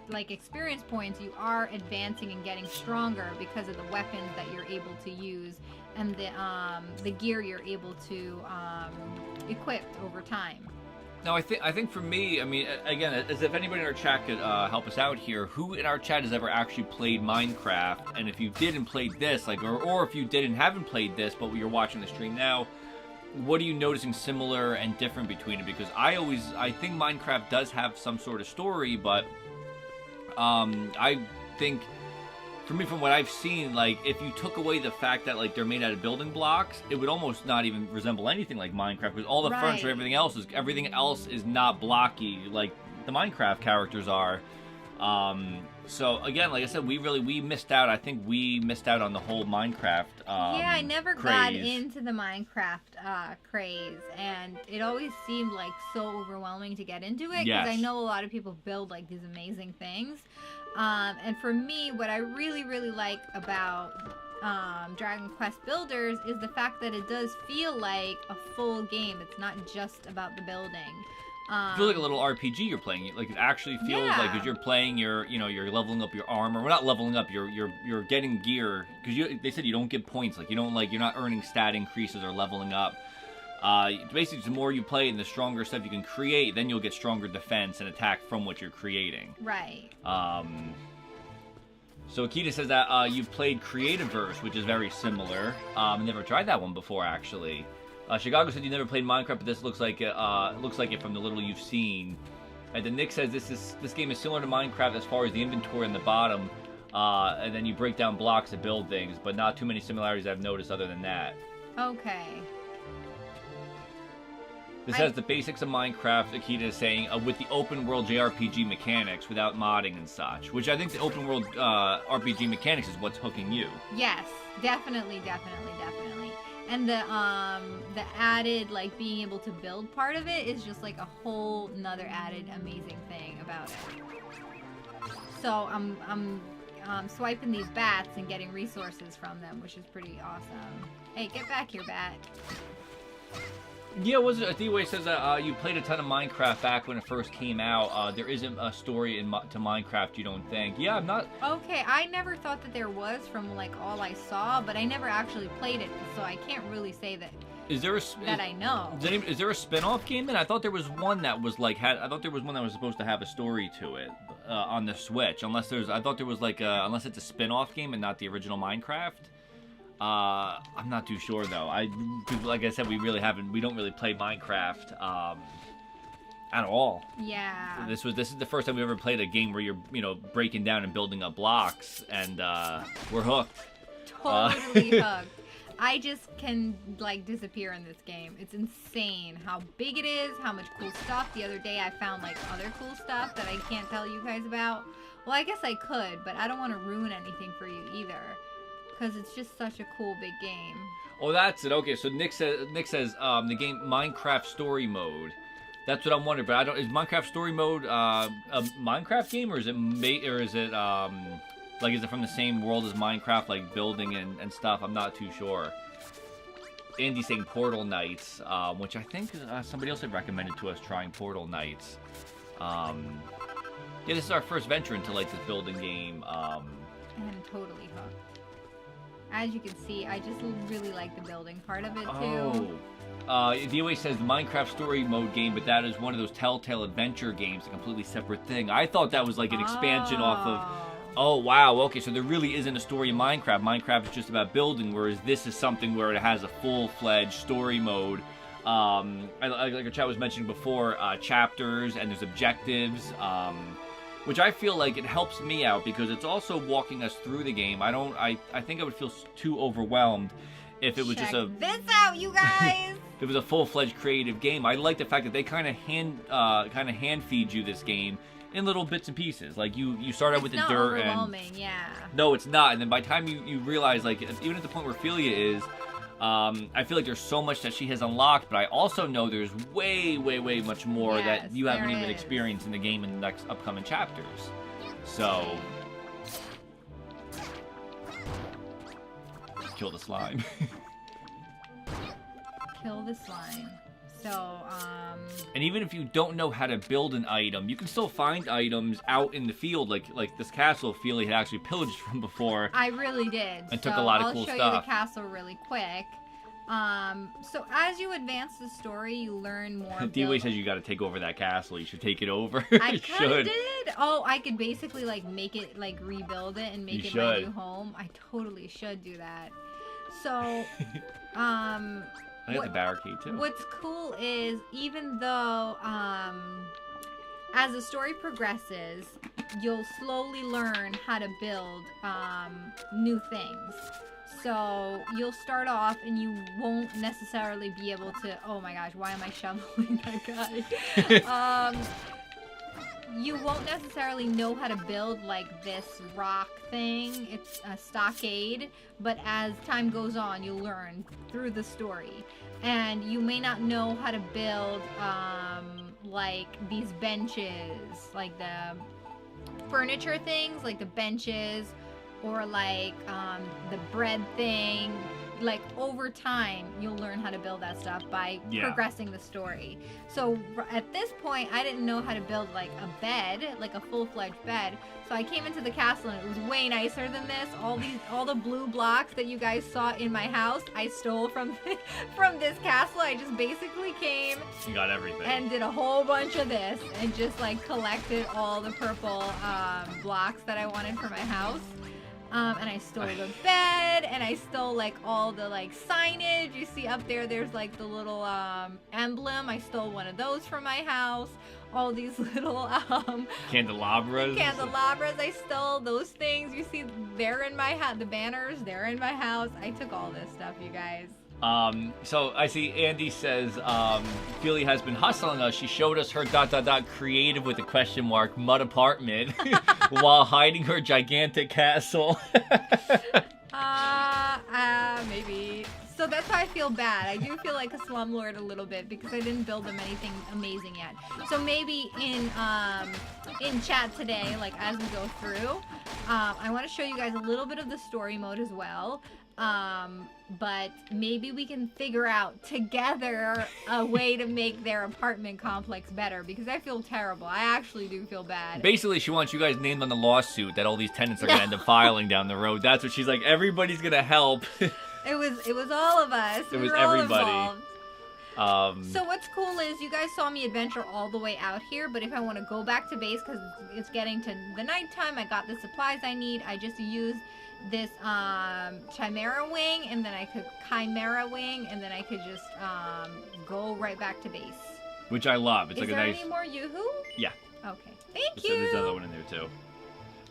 like experience points, you are advancing and getting stronger because of the weapons that you're able to use and the gear you're able to equip over time. Now, I think for me, I mean, again, as if anybody in our chat could help us out here, who in our chat has ever actually played Minecraft? And if you did and played this, like, or if you did and haven't played this, but you're watching the stream now, what are you noticing similar and different between it? Because I think Minecraft does have some sort of story, but I think, for me, from what I've seen, like, if you took away the fact that, like, they're made out of building blocks, it would almost not even resemble anything like Minecraft, because all the furniture, everything else is not blocky like the Minecraft characters are. So, again, like I said, we missed out. I think we missed out on the whole Minecraft yeah, I never got into the Minecraft craze, and it always seemed, like, so overwhelming to get into it, because I know a lot of people build, like, these amazing things. And for me, what I really, really like about Dragon Quest Builders is the fact that it does feel like a full game. It's not just about the building. It feels like a little RPG you're playing. Like, it actually feels like as you're playing, you're leveling up your armor. We're not leveling up. You're getting gear, because they said you don't get points. Like, you're not earning stat increases or leveling up. Basically, the more you play and the stronger stuff you can create, then you'll get stronger defense and attack from what you're creating. Right. So Akita says that you've played Creativerse, which is very similar. Never tried that one before, actually. Chicago said you never played Minecraft, but this looks like it from the little you've seen. And then Nick says this game is similar to Minecraft as far as the inventory on the bottom, and then you break down blocks to build things, but not too many similarities I've noticed other than that. Okay. This has the basics of Minecraft, Akita is saying, with the open world JRPG mechanics without modding and such. Which I think the open world RPG mechanics is what's hooking you. Yes, definitely. And the added, like, being able to build part of it is just like a whole nother added amazing thing about it. So I'm swiping these bats and getting resources from them, which is pretty awesome. Hey, get back here, bat. Yeah, D-Way says that you played a ton of Minecraft back when it first came out. There isn't a story to Minecraft, you don't think? Yeah, I'm not... Okay, I never thought that there was from, like, all I saw, but I never actually played it, so I can't really say that... I know. Is there a spin-off game then? I thought there was one that was, like, I thought there was one that was supposed to have a story to it on the Switch. I thought there was, like, unless it's a spin-off game and not the original Minecraft. I'm not too sure though. Like I said, we don't really play Minecraft at all. Yeah. This is the first time we ever played a game where you're breaking down and building up blocks, and we're hooked. Totally hooked. I just can like disappear in this game. It's insane how big it is, how much cool stuff. The other day I found like other cool stuff that I can't tell you guys about. Well, I guess I could, but I don't want to ruin anything for you either. Because it's just such a cool big game. Oh, that's it. Okay, so Nick says the game Minecraft Story Mode. That's what I'm wondering. But is Minecraft Story Mode a Minecraft game, or is it like is it from the same world as Minecraft, like building and stuff? I'm not too sure. Andy's saying Portal Knights, which I think somebody else had recommended to us trying Portal Knights. Yeah, this is our first venture into like this building game. I'm totally hooked. As you can see, I just really like the building part of it, too. DOA says the Minecraft Story Mode game, but that is one of those Telltale Adventure games, a completely separate thing. I thought that was like an expansion off of... Oh, wow, okay, so there really isn't a story in Minecraft. Minecraft is just about building, whereas this is something where it has a full-fledged story mode. Like our chat was mentioning before, chapters, and there's objectives, which I feel like it helps me out because it's also walking us through the game. I think I would feel too overwhelmed if it was Check just a... this out, you guys! If it was a full-fledged creative game. I like the fact that they kind of hand feed you this game in little bits and pieces. Like you start out with the dirt and... It's not overwhelming, yeah. No, it's not. And then by the time you realize, like, even at the point where Felia is, I feel like there's so much that she has unlocked, but I also know there's way, way, way much more that you haven't even experienced in the game in the next upcoming chapters. So... Kill the slime. Kill the slime. So, And even if you don't know how to build an item, you can still find items out in the field, like this castle Felia had actually pillaged from before. I really did. And took a lot of cool stuff. I'll show you the castle really quick. So as you advance the story, you learn more. D-Way says you got to take over that castle. You should take it over. I kind of did. Oh, I could basically like make it, like rebuild it and make it my new home. I totally should do that. So, I got the barricade too. What's cool is even though as the story progresses, you'll slowly learn how to build new things. So you'll start off and you won't necessarily be able to... Oh my gosh, why am I shoveling that guy? You won't necessarily know how to build like this rock thing. It's a stockade, but as time goes on, you'll learn through the story. And you may not know how to build like these benches, like the furniture things, like the benches, or like the bread thing, like over time you'll learn how to build that stuff by progressing the story. So at this point I didn't know how to build like a bed, like a full-fledged bed. So I came into the castle and it was way nicer than this. All the blue blocks that you guys saw in my house, I stole from this castle. I just basically came. You got everything. And did a whole bunch of this and just like collected all the purple blocks that I wanted for my house. And I stole the bed, and I stole like all the like signage. You see up there, there's like the little emblem. I stole one of those from my house. All these little candelabras. I stole those things. You see, they're in my house. The banners, they're in my house. I took all this stuff, you guys. So I see Andy says, Felia has been hustling us. She showed us her ... creative with a question mark mud apartment while hiding her gigantic castle. Maybe. So that's why I feel bad. I do feel like a slumlord a little bit because I didn't build them anything amazing yet. So maybe in chat today, like as we go through, I want to show you guys a little bit of the story mode as well. But maybe we can figure out together a way to make their apartment complex better because I feel terrible. I actually do feel bad. Basically, she wants you guys named on the lawsuit that all these tenants are going to end up filing down the road. That's what she's like. Everybody's going to help. It was all of us. It was everybody. So what's cool is you guys saw me adventure all the way out here, but if I want to go back to base because it's getting to the nighttime, I got the supplies I need. I just use this chimera wing, and then I could chimera wing, and then I could just go right back to base. Which I love. It's is like a there nice. Any more yoo-hoo? Yeah. Okay. Thank So you. there's another one in there too.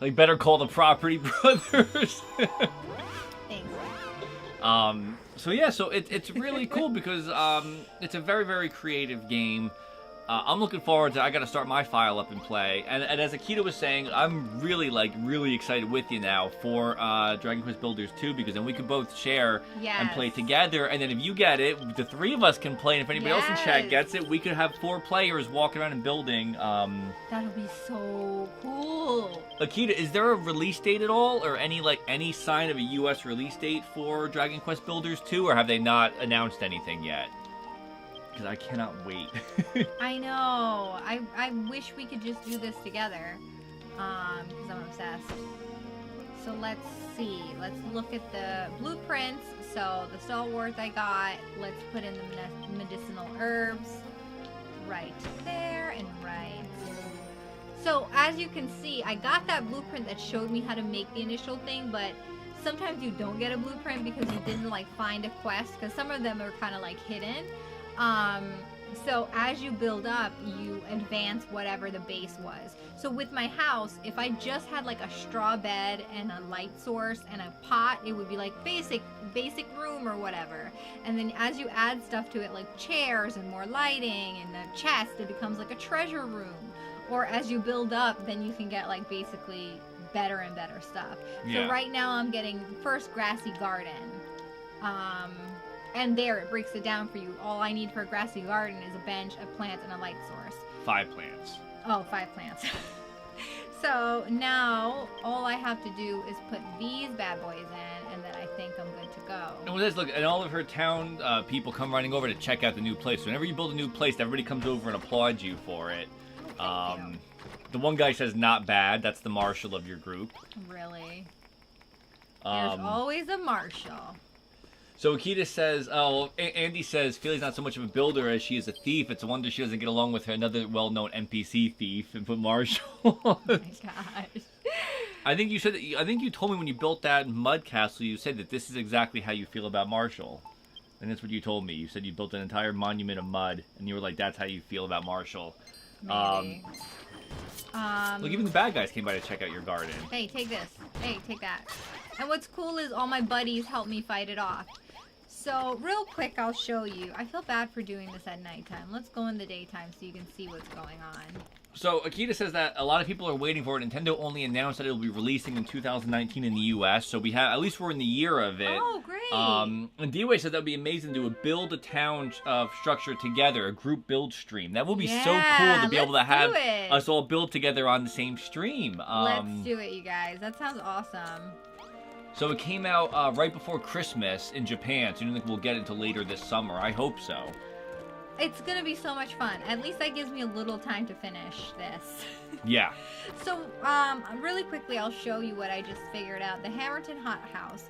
Like better call the property brothers. Thanks. So yeah, so it's really cool because it's a very, very creative game. I'm looking forward to. I got to start my file up and play. And as Akita was saying, I'm really excited with you now for Dragon Quest Builders 2 because then we can both share and play together. And then if you get it, the three of us can play. And if anybody else in chat gets it, we could have 4 players walking around and building. That'll be so cool. Akita, is there a release date at all, or any sign of a U.S. release date for Dragon Quest Builders 2, or have they not announced anything yet? Because I cannot wait. I know. I wish we could just do this together. Because I'm obsessed. So let's see. Let's look at the blueprints. So the stalwart I got. Let's put in the medicinal herbs. Right there and right. So as you can see, I got that blueprint that showed me how to make the initial thing, but sometimes you don't get a blueprint because you didn't like find a quest, because some of them are kind of like hidden. So as you build up, you advance whatever the base was. So with my house, if I just had like a straw bed and a light source and a pot, it would be like basic room or whatever. And then as you add stuff to it, like chairs and more lighting and a chest, it becomes like a treasure room. Or as you build up, then you can get like basically better and better stuff. So right now I'm getting first grassy garden. And there, it breaks it down for you. All I need for a grassy garden is a bench, a plant, and a light source. 5 plants. Oh, 5 plants. So now, all I have to do is put these bad boys in, and then I think I'm good to go. And with this, look, and all of her town people come running over to check out the new place. So whenever you build a new place, everybody comes over and applauds you for it. The one guy says, not bad. That's the marshal of your group. Really? There's always a marshal. So Akita says, Andy says, Felia's not so much of a builder as she is a thief. It's a wonder she doesn't get along with another well-known NPC thief and put Marshall. Oh my gosh. I think you told me when you built that mud castle, you said that this is exactly how you feel about Marshall. And that's what you told me. You said you built an entire monument of mud, and you were like, that's how you feel about Marshall. Maybe. Look, even the bad guys came by to check out your garden. Hey, take this. Hey, take that. And what's cool is all my buddies help me fight it off. So, real quick, I'll show you. I feel bad for doing this at nighttime. Let's go in the daytime so you can see what's going on. So, Akita says that a lot of people are waiting for it. Nintendo only announced that it will be releasing in 2019 in the U.S., so at least we're in the year of it. Oh, great! And D-Way said that would be amazing to build a town structure together, a group build stream. That will be so cool to be able to have us all build together on the same stream. Let's do it, you guys. That sounds awesome. So it came out right before Christmas in Japan, so I don't think we'll get it until later this summer. I hope so. It's going to be so much fun. At least that gives me a little time to finish this. Yeah. So, really quickly, I'll show you what I just figured out. The Hammerton Hot House.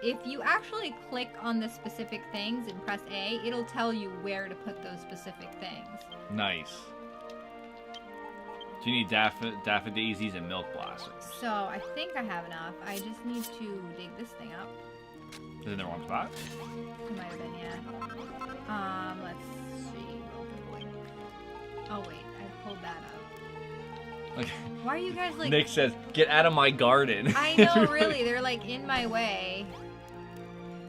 If you actually click on the specific things and press A, it'll tell you where to put those specific things. Nice. Do you need daffodillies and milk blossoms? So, I think I have enough. I just need to dig this thing up. Is it in the wrong spot? It might have been, yeah. Let's see real quick. Oh, wait. I pulled that up. Okay. Why are you guys like... Nick says, get out of my garden. I know, really. They're like in my way.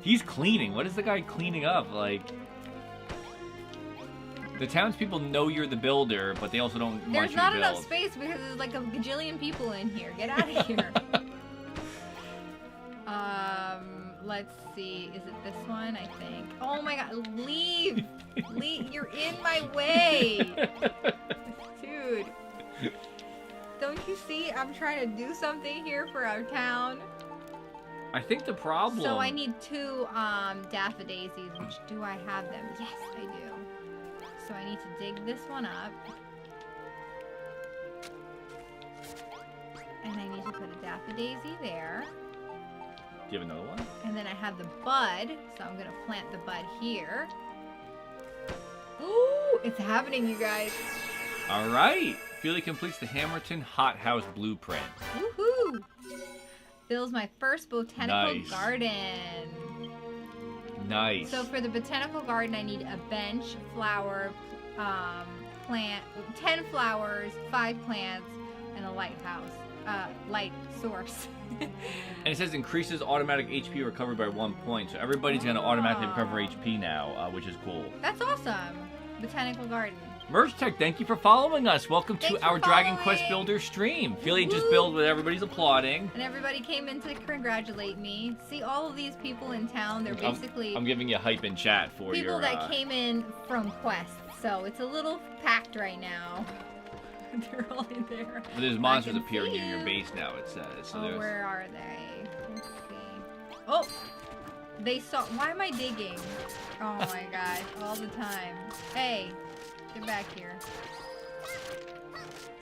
He's cleaning. What is the guy cleaning up? Like... The townspeople know you're the builder, but they also don't want you to build. There's not enough space because there's like a gajillion people in here. Get out of here. Let's see. Is it this one? I think. Oh my god. Leave! Leave! You're in my way! Dude. Don't you see? I'm trying to do something here for our town. I think the problem... So I need 2 daffodillies, which do I have them? Yes, I do. So I need to dig this one up. And I need to put a daffodilly there. Do you have another one? And then I have the bud, so I'm going to plant the bud here. Ooh, it's happening, you guys. All right. Felia completes the Hammerton Hothouse blueprint. Woohoo! Builds my first botanical garden. Nice. So for the botanical garden, I need a bench, flower, plant, 10 flowers, 5 plants, and a lighthouse, light source. And it says increases automatic HP recovery by 1 point. So everybody's going to automatically recover HP now, which is cool. That's awesome. Botanical garden. Merge Tech, thank you for following us. Welcome to our Dragon Quest Builder stream. Felia just built with everybody's applauding. And everybody came in to congratulate me. See, all of these people in town, they're basically... I'm giving you hype in chat for people that came in from Quest. So it's a little packed right now. They're all in there. But there's monsters appearing near your base now, it says. So oh, where are they? Let's see. Oh! They saw... Why am I digging? Oh my gosh, all the time. Hey, get back here.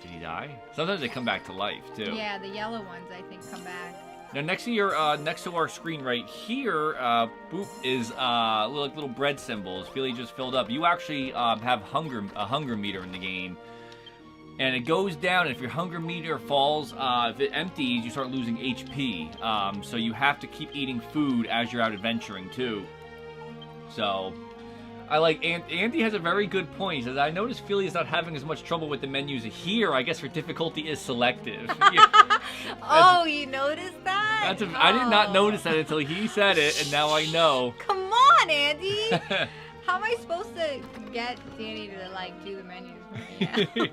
Did he die? Sometimes they come back to life, too. Yeah, the yellow ones, I think, come back. Now, next to our screen right here, boop, is little bread symbols. Felia just filled up. You actually have a hunger meter in the game. And it goes down, and if your hunger meter falls, if it empties, you start losing HP. So you have to keep eating food as you're out adventuring, too. So, I like, Andy has a very good point. He says, I noticed Felia's not having as much trouble with the menus here. I guess her difficulty is selective. Oh, you noticed that? I did not notice that until he said it, and now I know. Come on, Andy! How am I supposed to get Danny to, like, do the menus for me?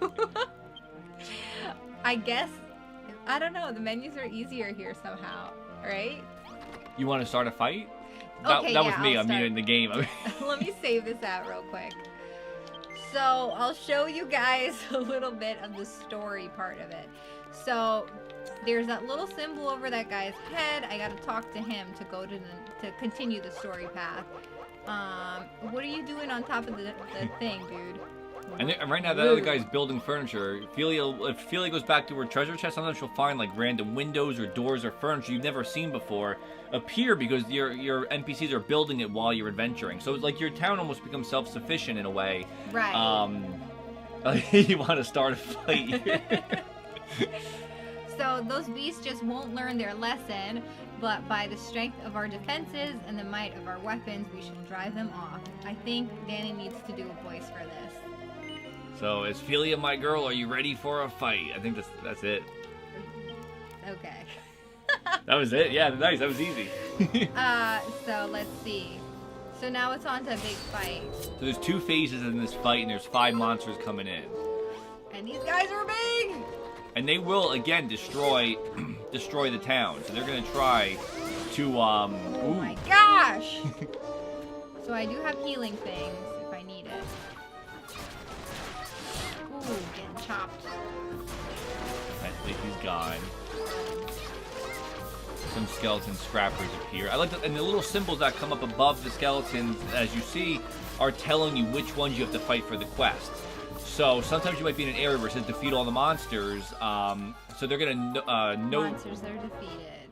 I guess, I don't know, the menus are easier here somehow, right? You want to start a fight? Okay, that was me. I'm new in the game. Let me save this out real quick. So, I'll show you guys a little bit of the story part of it. So, there's that little symbol over that guy's head. I gotta talk to him to go to continue the story path. What are you doing on top of the thing, dude? And right now, the other guy's building furniture. If Felia goes back to her treasure chest, sometimes she'll find like random windows or doors or furniture you've never seen before appear because your NPCs are building it while you're adventuring. So it's like your town almost becomes self-sufficient in a way. Right. You want to start a fight. So those beasts just won't learn their lesson, but by the strength of our defenses and the might of our weapons, we shall drive them off. I think Danny needs to do a voice for this. So, is Felia my girl? Are you ready for a fight? I think that's it. Okay. That was it? Yeah, nice. That was easy. So let's see. So now it's on to a big fight. So there's 2 phases in this fight, and there's 5 monsters coming in. And these guys are big! And they will, again, destroy the town. So they're going to try to, Oh my gosh! So I do have healing things, if I need it. Ooh, getting chopped. I think he's gone. some skeleton scrappers appear. I like and the little symbols that come up above the skeletons, as you see, are telling you which ones you have to fight for the quest. So sometimes you might be in an area where it says defeat all the monsters. So they're gonna note. Monsters are defeated.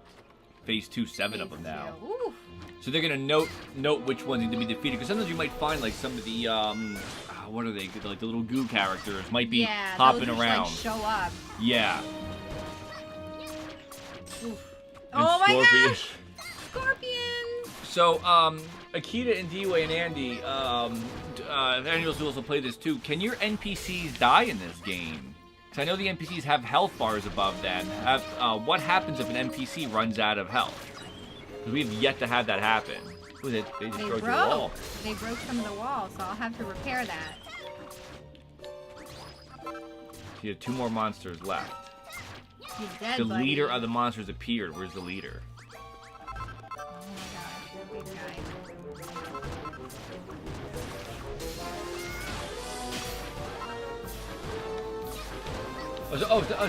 Phase 2, 7 of them now. Ooh. So they're gonna note which ones need to be defeated, because sometimes you might find like some of the what are they, like the little goo characters might be hopping those around. Just, like, show up. Yeah. Oh my gosh! Scorpions! So, Akita and D-Way and Andy, if any of us also play this too, can your NPCs die in this game? Because I know the NPCs have health bars above them. What happens if an NPC runs out of health? Because we have yet to have that happen. Ooh, they destroyed your wall. They broke some of the wall, so I'll have to repair that. You have 2 more monsters left. He's dead, the leader of the monsters appeared. Where's the leader? Oh my gosh, the big guy.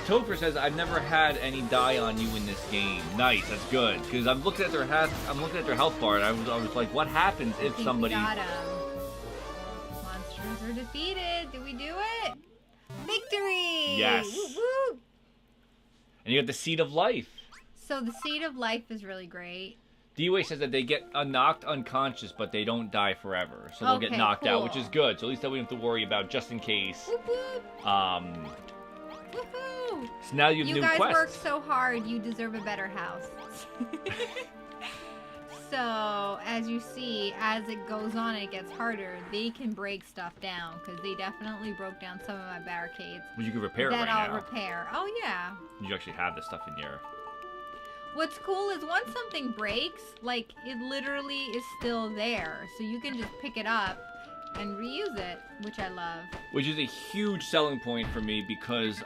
Topher says, I've never had any die on you in this game. Nice, that's good. Because I'm looking at their health bar, and I was like, what happens if somebody... We got him. Monsters are defeated. Did we do it? Victory! Yes. Woo woo! And you got the Seed of Life. So the Seed of Life is really great. D-Way says that they get knocked unconscious, but they don't die forever. So they'll get knocked out, which is good. So at least that we don't have to worry about just in case. Whoop, whoop. Woohoo! So now you have new quests. You guys worked so hard, you deserve a better house. So, as you see, as it goes on, it gets harder. They can break stuff down, because they definitely broke down some of my barricades. But you can repair it right now. That I'll repair. Oh, yeah. You actually have this stuff in your... What's cool is once something breaks, like, it literally is still there. So you can just pick it up and reuse it, which I love. Which is a huge selling point for me, because,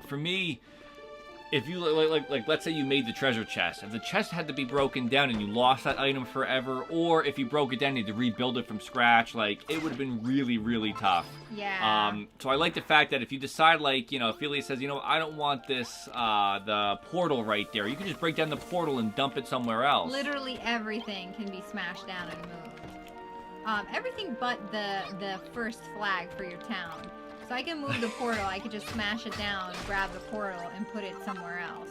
for me... If you, like, let's say you made the treasure chest. If the chest had to be broken down and you lost that item forever, or if you broke it down and you had to rebuild it from scratch, like, it would have been really, really tough. Yeah. So I like the fact that if you decide, like, you know, if Felia says, you know, I don't want this, the portal right there, you can just break down the portal and dump it somewhere else. Literally everything can be smashed down and moved. Everything but the first flag for your town. So I can move the portal, I could just smash it down, grab the portal, and put it somewhere else.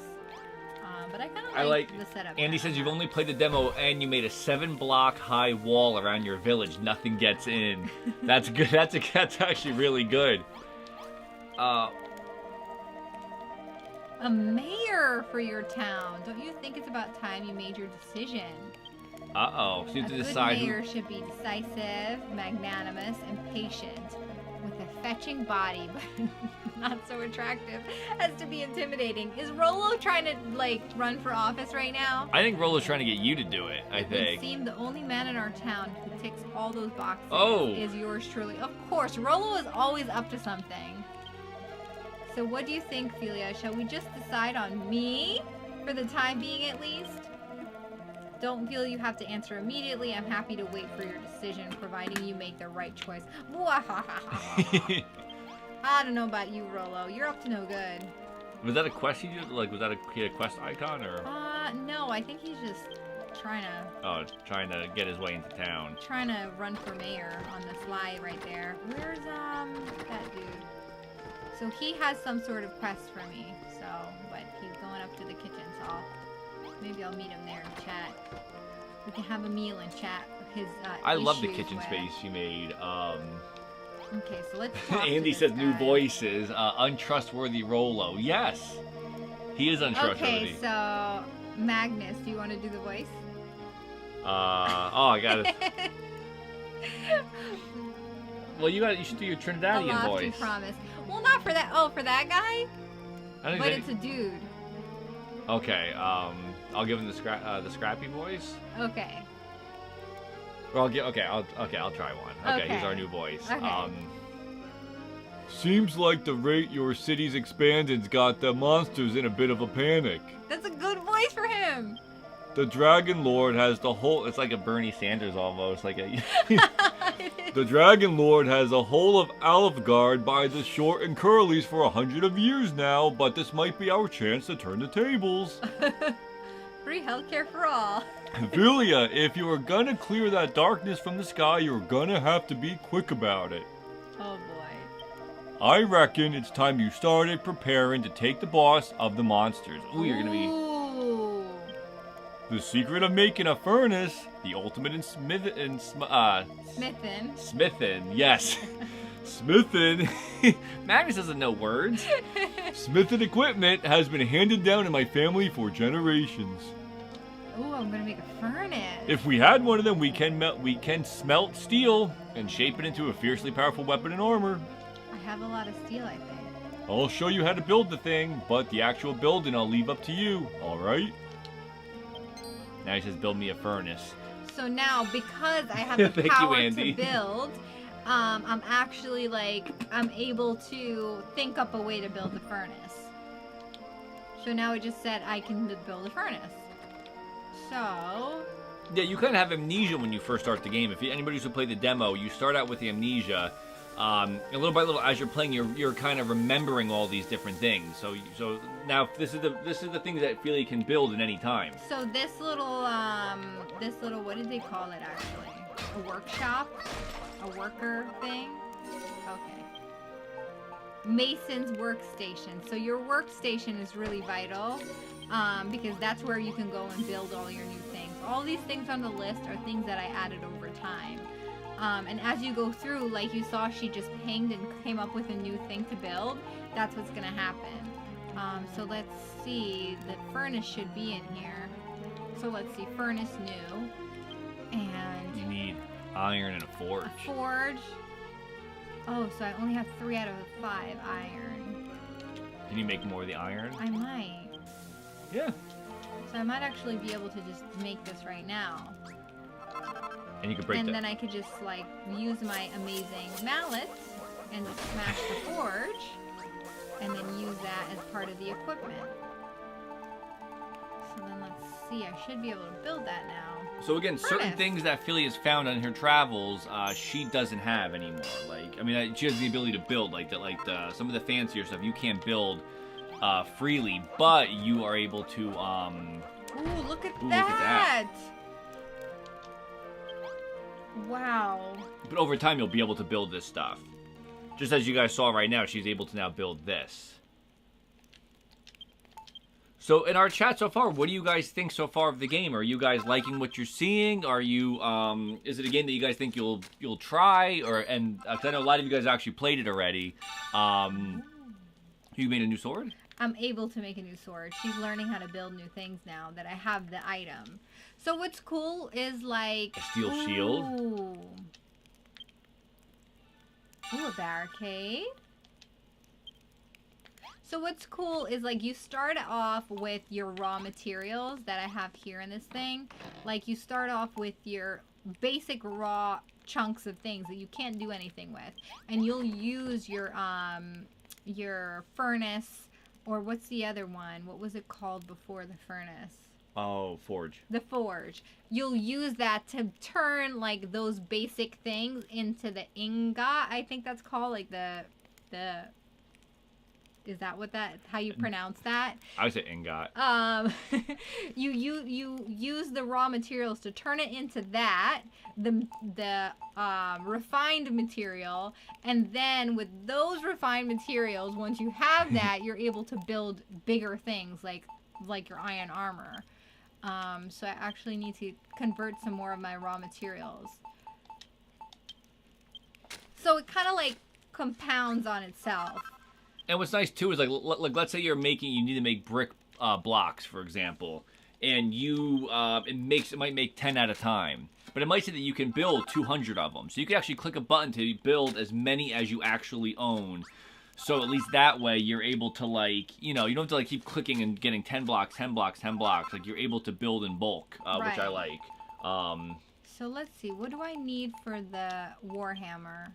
But I kind of like the setup. Andy says you've only played the demo and you made a 7-block high wall around your village. Nothing gets in. That's good. That's actually really good. A mayor for your town. Don't you think it's about time you made your decision? Uh-oh. So you have to decide. A good mayor should be decisive, magnanimous, and patient. With a fetching body, but not so attractive as to be intimidating. Is Rolo trying to, like, run for office right now? I think Rolo's trying to get you to do it, I think. It would seem the only man in our town who ticks all those boxes is yours truly. Of course, Rolo is always up to something. So what do you think, Felia? Shall we just decide on me? For the time being, at least? Don't feel you have to answer immediately. I'm happy to wait for your decision, providing you make the right choice. I don't know about you, Rolo. You're up to no good. Was that a quest you did? Like, was that a quest icon, or? No. I think he's just trying to... Oh, trying to get his way into town. Trying to run for mayor on the fly right there. Where's, that dude? So he has some sort of quest for me, so... But he's going up to the kitchen, so maybe I'll meet him there in chat. We can have a meal and chat. His I love the kitchen space you made. Okay, so let's talk Andy says new voices. Untrustworthy Rolo. Yes, he is untrustworthy. Okay, so Magnus, do you want to do the voice? I got it. Well, you should do your Trinidadian voice. Promise. Well, not for that. Oh, for that guy. But it's a dude. Okay. I'll give him the scrappy voice. Okay. Well, I'll try one. Okay, he's our new voice. Okay. Seems like the rate your city's expanding's got the monsters in a bit of a panic. That's a good voice for him. The Dragon Lord has the whole... It's like a Bernie Sanders almost. Like a... The Dragon Lord has a whole of Alfgard by the short and curlies for 100 of years now, but this might be our chance to turn the tables. free healthcare for all. Felia, if you are gonna clear that darkness from the sky, you're gonna have to be quick about it. Oh boy. I reckon it's time you started preparing to take the boss of the monsters. Ooh, you're gonna be... Ooh. The secret of making a furnace, the ultimate in Smithin'. yes. Smithin'. Magnus doesn't know words. Smithin' equipment has been handed down in my family for generations. Ooh, I'm gonna make a furnace. If we had one of them, we can smelt steel and shape it into a fiercely powerful weapon and armor. I have a lot of steel, I think. I'll show you how to build the thing, but the actual building I'll leave up to you, alright? Now he says build me a furnace. So now, because I have the power to build, I'm actually, like, I'm able to think up a way to build the furnace. So now it just said I can build a furnace. So... Yeah, you kind of have amnesia when you first start the game. If anybody who's played the demo, you start out with the amnesia. And little by little, as you're playing, you're kind of remembering all these different things. So now this is the things that Felia can build at any time. So this little what did they call it actually? A workshop, a worker thing. Okay. Mason's workstation. So your workstation is really vital because that's where you can go and build all your new things. All these things on the list are things that I added over time. And as you go through, like you saw, she just pinged and came up with a new thing to build. That's what's going to happen. So let's see. The furnace should be in here. So let's see. Furnace new. And... You need iron and a forge. A forge. Oh, so I only have 3 out of 5 iron. Can you make more of the iron? I might. Yeah. So I might actually be able to just make this right now. And you could break that. And then I could just, like, use my amazing mallet and just smash the forge. And then use that as part of the equipment. So then let's see. I should be able to build that now. So again, certain things that Felia's found on her travels, she doesn't have anymore. Like, I mean, she has the ability to build, like some of the fancier stuff you can't build freely, but you are able to. Ooh, look at that! Wow. But over time, you'll be able to build this stuff. Just as you guys saw right now, she's able to now build this. So in our chat so far, what do you guys think so far of the game? Are you guys liking what you're seeing? Are you, is it a game that you guys think you'll try? And I know a lot of you guys actually played it already. You made a new sword? I'm able to make a new sword. She's learning how to build new things now that I have the item. So what's cool is like... A steel shield. Ooh, a barricade. So what's cool is like you start off with your raw materials that I have here in this thing. Like you start off with your basic raw chunks of things that you can't do anything with. And you'll use your furnace, or what's the other one? What was it called before the furnace? Oh, forge. The forge. You'll use that to turn like those basic things into the ingot. I think that's called like the. Is that how you pronounce that? I would say ingot. You use the raw materials to turn it into that, the refined material, and then with those refined materials, once you have that, you're able to build bigger things like your iron armor. So I actually need to convert some more of my raw materials. So it kind of like compounds on itself. And what's nice too is like let's say you need to make brick blocks, for example, and it might make 10 at a time, but it might say that you can build 200 of them. So you can actually click a button to build as many as you actually own. So at least that way you're able to you don't have to keep clicking and getting 10 blocks, 10 blocks, 10 blocks. Like you're able to build in bulk, which I like. So let's see, what do I need for the Warhammer?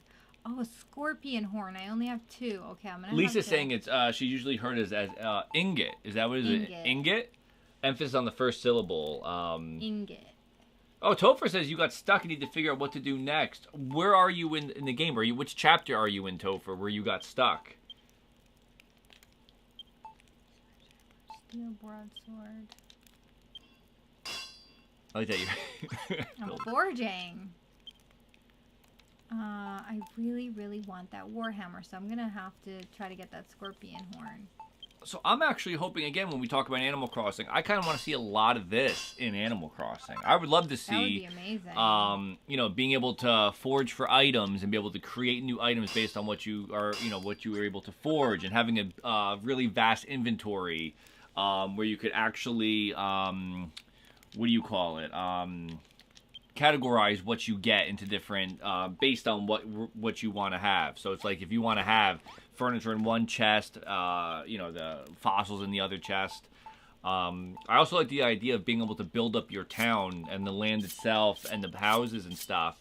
Oh, a scorpion horn. I only have 2. Okay, I'm gonna. Lisa's saying it's. She usually heard it as ingot. Is that what it is? Ingot. Emphasis on the first syllable. Ingot. Oh, Topher says you got stuck and need to figure out what to do next. Where are you in the game? Which chapter are you in, Topher, where you got stuck? Steel broadsword. I like that you. I'm forging. I really, really want that Warhammer, so I'm gonna have to try to get that scorpion horn. So I'm actually hoping, again, when we talk about Animal Crossing, I kind of want to see a lot of this in Animal Crossing. I would love to see, that would be amazing. You know, being able to forge for items and be able to create new items based on what you are, what you were able to forge, and having a really vast inventory, where you could actually, what do you call it? Categorize what you get into different, based on what you want to have. So it's like if you want to have furniture in one chest, the fossils in the other chest. I also like the idea of being able to build up your town and the land itself and the houses and stuff.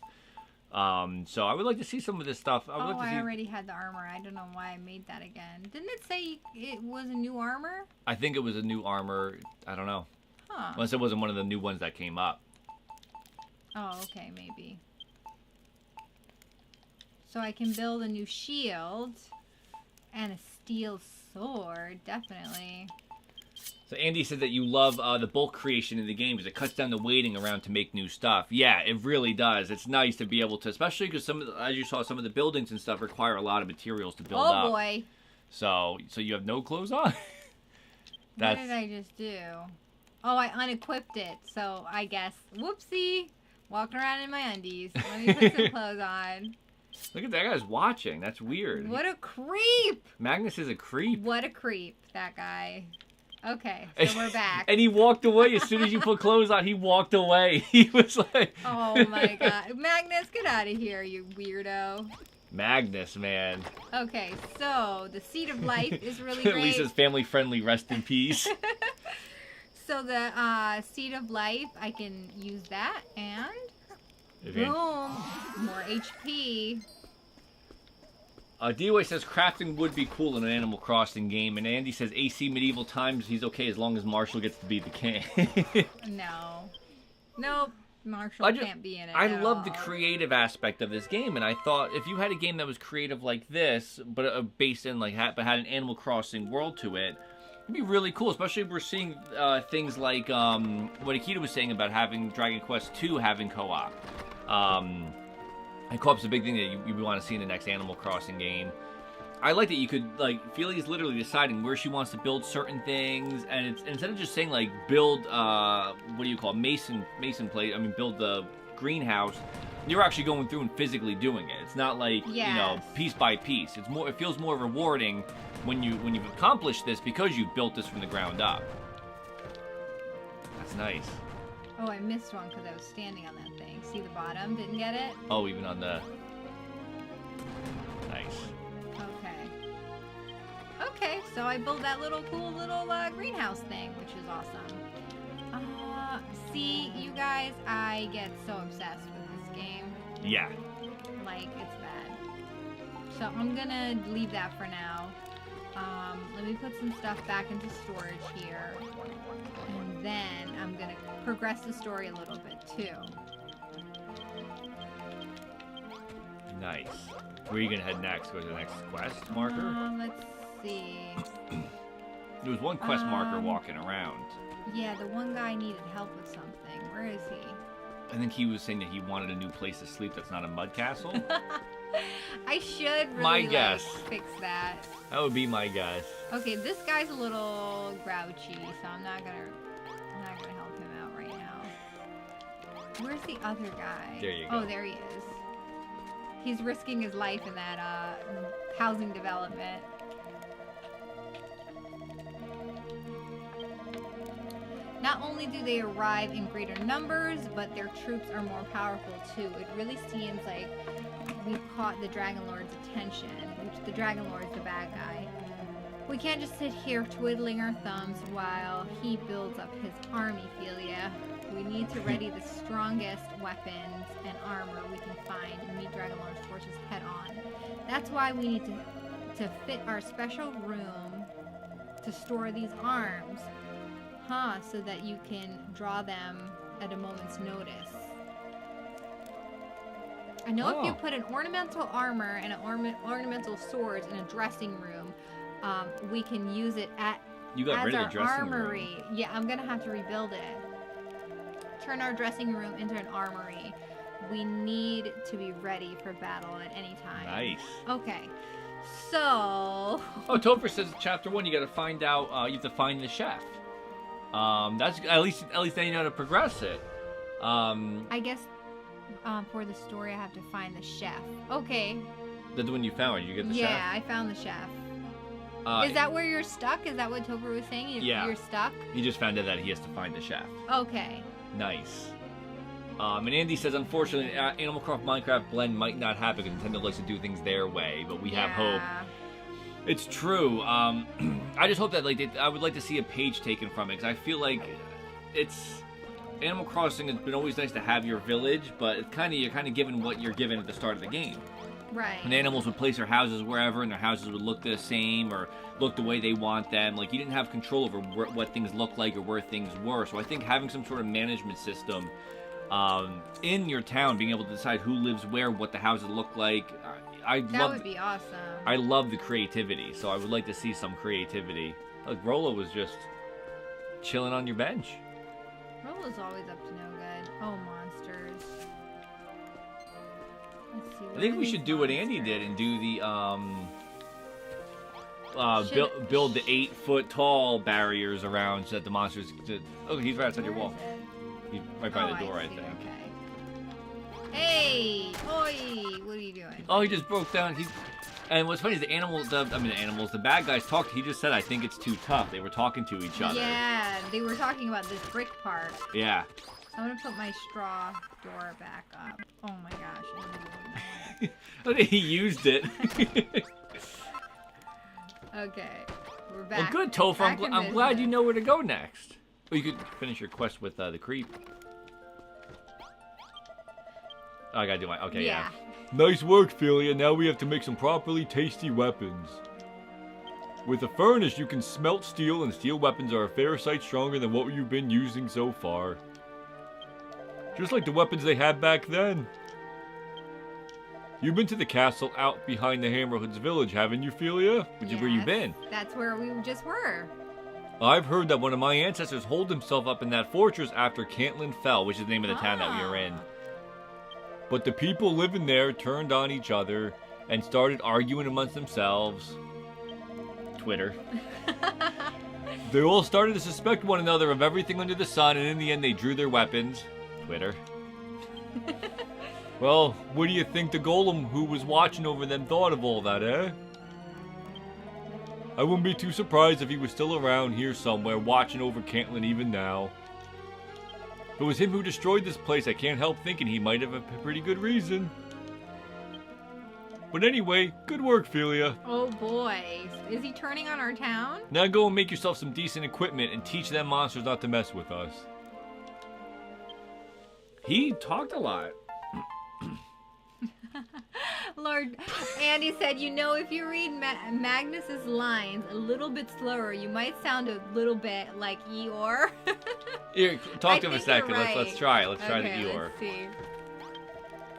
So I would like to see some of this stuff. I already had the armor. I don't know why I made that again. Didn't it say it was a new armor? I think it was a new armor. I don't know. Huh. Unless it wasn't one of the new ones that came up. Oh, okay, maybe. So I can build a new shield and a steel sword, definitely. So Andy said that you love the bulk creation in the game because it cuts down the waiting around to make new stuff. Yeah, it really does. It's nice to be able to, especially because as you saw, some of the buildings and stuff require a lot of materials to build up. Oh boy. So you have no clothes on? What did I just do? Oh, I unequipped it. So I guess, whoopsie. Walking around in my undies. Let me put some clothes on. Look at that guy's watching. That's weird. What a creep. Magnus is a creep. What a creep, that guy. Okay, so we're back. And he walked away as soon as you put clothes on. He walked away. He was like... Oh my god. Magnus, get out of here, you weirdo. Magnus, man. Okay, so the Seed of Life is really great. Lisa's family-friendly, rest in peace. So the Seed of Life, I can use that, and boom, more HP. DOA says crafting would be cool in an Animal Crossing game, and Andy says AC Medieval Times, he's okay as long as Marshall gets to be the king. No. Nope. Marshall can't be in it I love the creative aspect of this game, and I thought if you had a game that was creative like this, but based in but had an Animal Crossing world to it, it'd be really cool, especially if we're seeing things like what Akita was saying about having Dragon Quest II having co-op. And co-op's a big thing that you want to see in the next Animal Crossing game. I like that you could, Felia's literally deciding where she wants to build certain things, and it's, instead of just saying, build, what do you call it, mason plate, build the greenhouse, you're actually going through and physically doing it. It's not piece by piece. It feels more rewarding when you've accomplished this because you've built this from the ground up. That's nice. Oh, I missed one because I was standing on that thing. See the bottom? Didn't get it? Oh, even on the... Nice. Okay, so I built that cool little greenhouse thing, which is awesome. See, you guys, I get so obsessed with this game. Yeah. It's bad. So I'm gonna leave that for now. Let me put some stuff back into storage here. And then I'm gonna progress the story a little bit too. Nice. Where are you gonna head next? Go to the next quest marker? Let's see. There was one quest marker walking around. Yeah, the one guy needed help with something. Where is he? I think he was saying that he wanted a new place to sleep that's not a mud castle. I should really fix that. That would be my guess. Okay, this guy's a little grouchy, so I'm not gonna help him out right now. Where's the other guy? There you go. Oh, there he is. He's risking his life in that housing development. Not only do they arrive in greater numbers, but their troops are more powerful too. It really seems like we've caught the Dragon Lord's attention, which the Dragon Lord's the bad guy. We can't just sit here twiddling our thumbs while he builds up his army, Felia. We need to ready the strongest weapons and armor we can find and meet Dragon Lord's forces head on. That's why we need to fit our special room to store these arms. So that you can draw them at a moment's notice. I know if you put an ornamental armor and an ornamental swords in a dressing room, we can use it as our armory. Yeah, I'm gonna have to rebuild it. turn our dressing room into an armory. We need to be ready for battle at any time. Nice. Okay. So... Oh, Topher says chapter 1, you gotta find out, you have to find the chef. That's, at least then you know how to progress it. I guess, for the story, I have to find the chef. Okay. That's when you found it, you get the chef? Yeah, I found the chef. Is that where you're stuck? Is that what Topher was saying? You're stuck? He just found out that he has to find the chef. Okay. Nice. And Andy says, unfortunately, Animal Crossing Minecraft blend might not happen because Nintendo likes to do things their way, but we have hope. It's true. I just hope that I would like to see a page taken from it because I feel like it's Animal Crossing has been always nice to have your village, but it's you're kind of given what you're given at the start of the game. Right. And animals would place their houses wherever, and their houses would look the same or look the way they want them. Like, you didn't have control over what things looked like or where things were. So I think having some sort of management system in your town, being able to decide who lives where, what the houses look like, that would be awesome. I love the creativity, so I would like to see some creativity. Like, Rolo was just chilling on your bench. Rolo's always up to no good. Oh, monsters. Let's see, I think we should do what Andy did and do the build the 8-foot tall barriers around so that the monsters. Oh, he's right outside your wall. He's right by the door, I think. Okay. Hey, oi! What are you doing? Oh, he just broke down. And what's funny is the bad guys talked. He just said, "I think it's too tough." They were talking to each other. Yeah, they were talking about this brick part. Yeah. I'm gonna put my straw door back up. Oh my gosh. Look, he used it. Okay, we're back. Well, good, Topher. I'm glad you know where to go next. Well, you could finish your quest with the creep. Oh, I gotta do my... Okay, yeah. Nice work, Felia. Now we have to make some properly tasty weapons. With a furnace, you can smelt steel, and steel weapons are a fair sight stronger than what you've been using so far. Just like the weapons they had back then. You've been to the castle out behind the Hammerhoods village, haven't you, Felia? Which is where you've been. That's where we just were. I've heard that one of my ancestors holed himself up in that fortress after Cantlin fell, which is the name of the town that we were in. But the people living there turned on each other and started arguing amongst themselves. Twitter. They all started to suspect one another of everything under the sun, and in the end they drew their weapons. Twitter. Well, what do you think the golem who was watching over them thought of all that, eh? I wouldn't be too surprised if he was still around here somewhere, watching over Cantlin even now. If it was him who destroyed this place, I can't help thinking he might have a pretty good reason. But anyway, good work, Felia. Oh boy. Is he turning on our town? Now go and make yourself some decent equipment and teach them monsters not to mess with us. He talked a lot. Lord, Andy said, you know, if you read Magnus's lines a little bit slower, you might sound a little bit like Eeyore. Here, talk to him a second. Right. Let's try. Let's try the Eeyore. Let's see.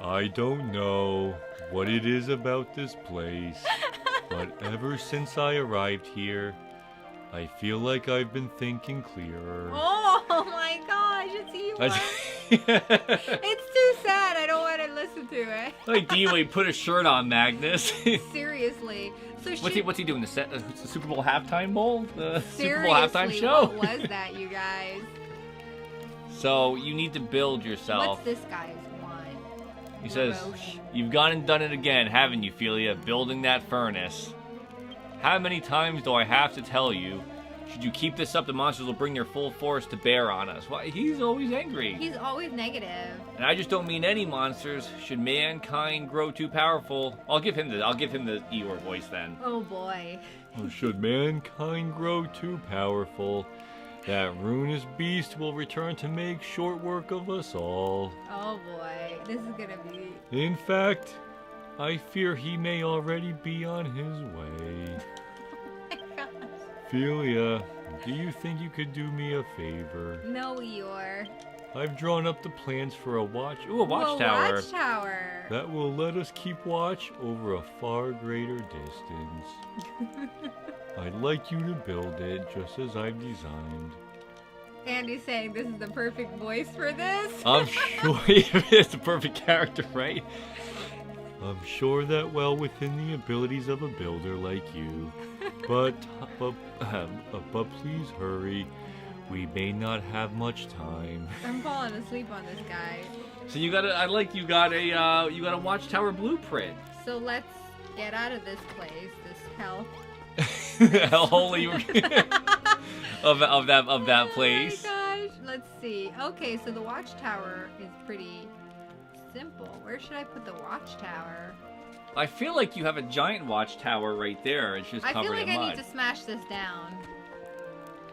I don't know what it is about this place, but ever since I arrived here, I feel like I've been thinking clearer. Oh my gosh, it's Eeyore. It's too sad. I don't want to listen to it. Like D-Way put a shirt on, Magnus. Seriously. So what's he doing? The Super Bowl halftime bowl? The Super Bowl halftime show? What was that, you guys? So you need to build yourself. What's this guy's want? He says, "You've gone and done it again, haven't you, Felia? Building that furnace. How many times do I have to tell you? Should you keep this up, the monsters will bring their full force to bear on us." Well, he's always angry. He's always negative. And I just don't mean any monsters. Should mankind grow too powerful, I'll give him the Eeyore voice then. Oh boy. Well, should mankind grow too powerful, that ruinous beast will return to make short work of us all. Oh boy, this is gonna be... In fact, I fear he may already be on his way. Felia, do you think you could do me a favor? No, Eeyore. I've drawn up the plans for a watchtower. A watchtower. That will let us keep watch over a far greater distance. I'd like you to build it just as I've designed. Andy's saying this is the perfect voice for this. I'm sure it's the perfect character, right? I'm sure that well within the abilities of a builder like you, but please hurry. We may not have much time. I'm falling asleep on this guy. So you got a watchtower blueprint. So let's get out of this place, this hell. Hellhole of that place. Oh my gosh. Let's see. Okay, so the watchtower is pretty simple. Where should I put the watchtower? I feel like you have a giant watchtower right there. It's just covered in mud. I feel like I need to smash this down.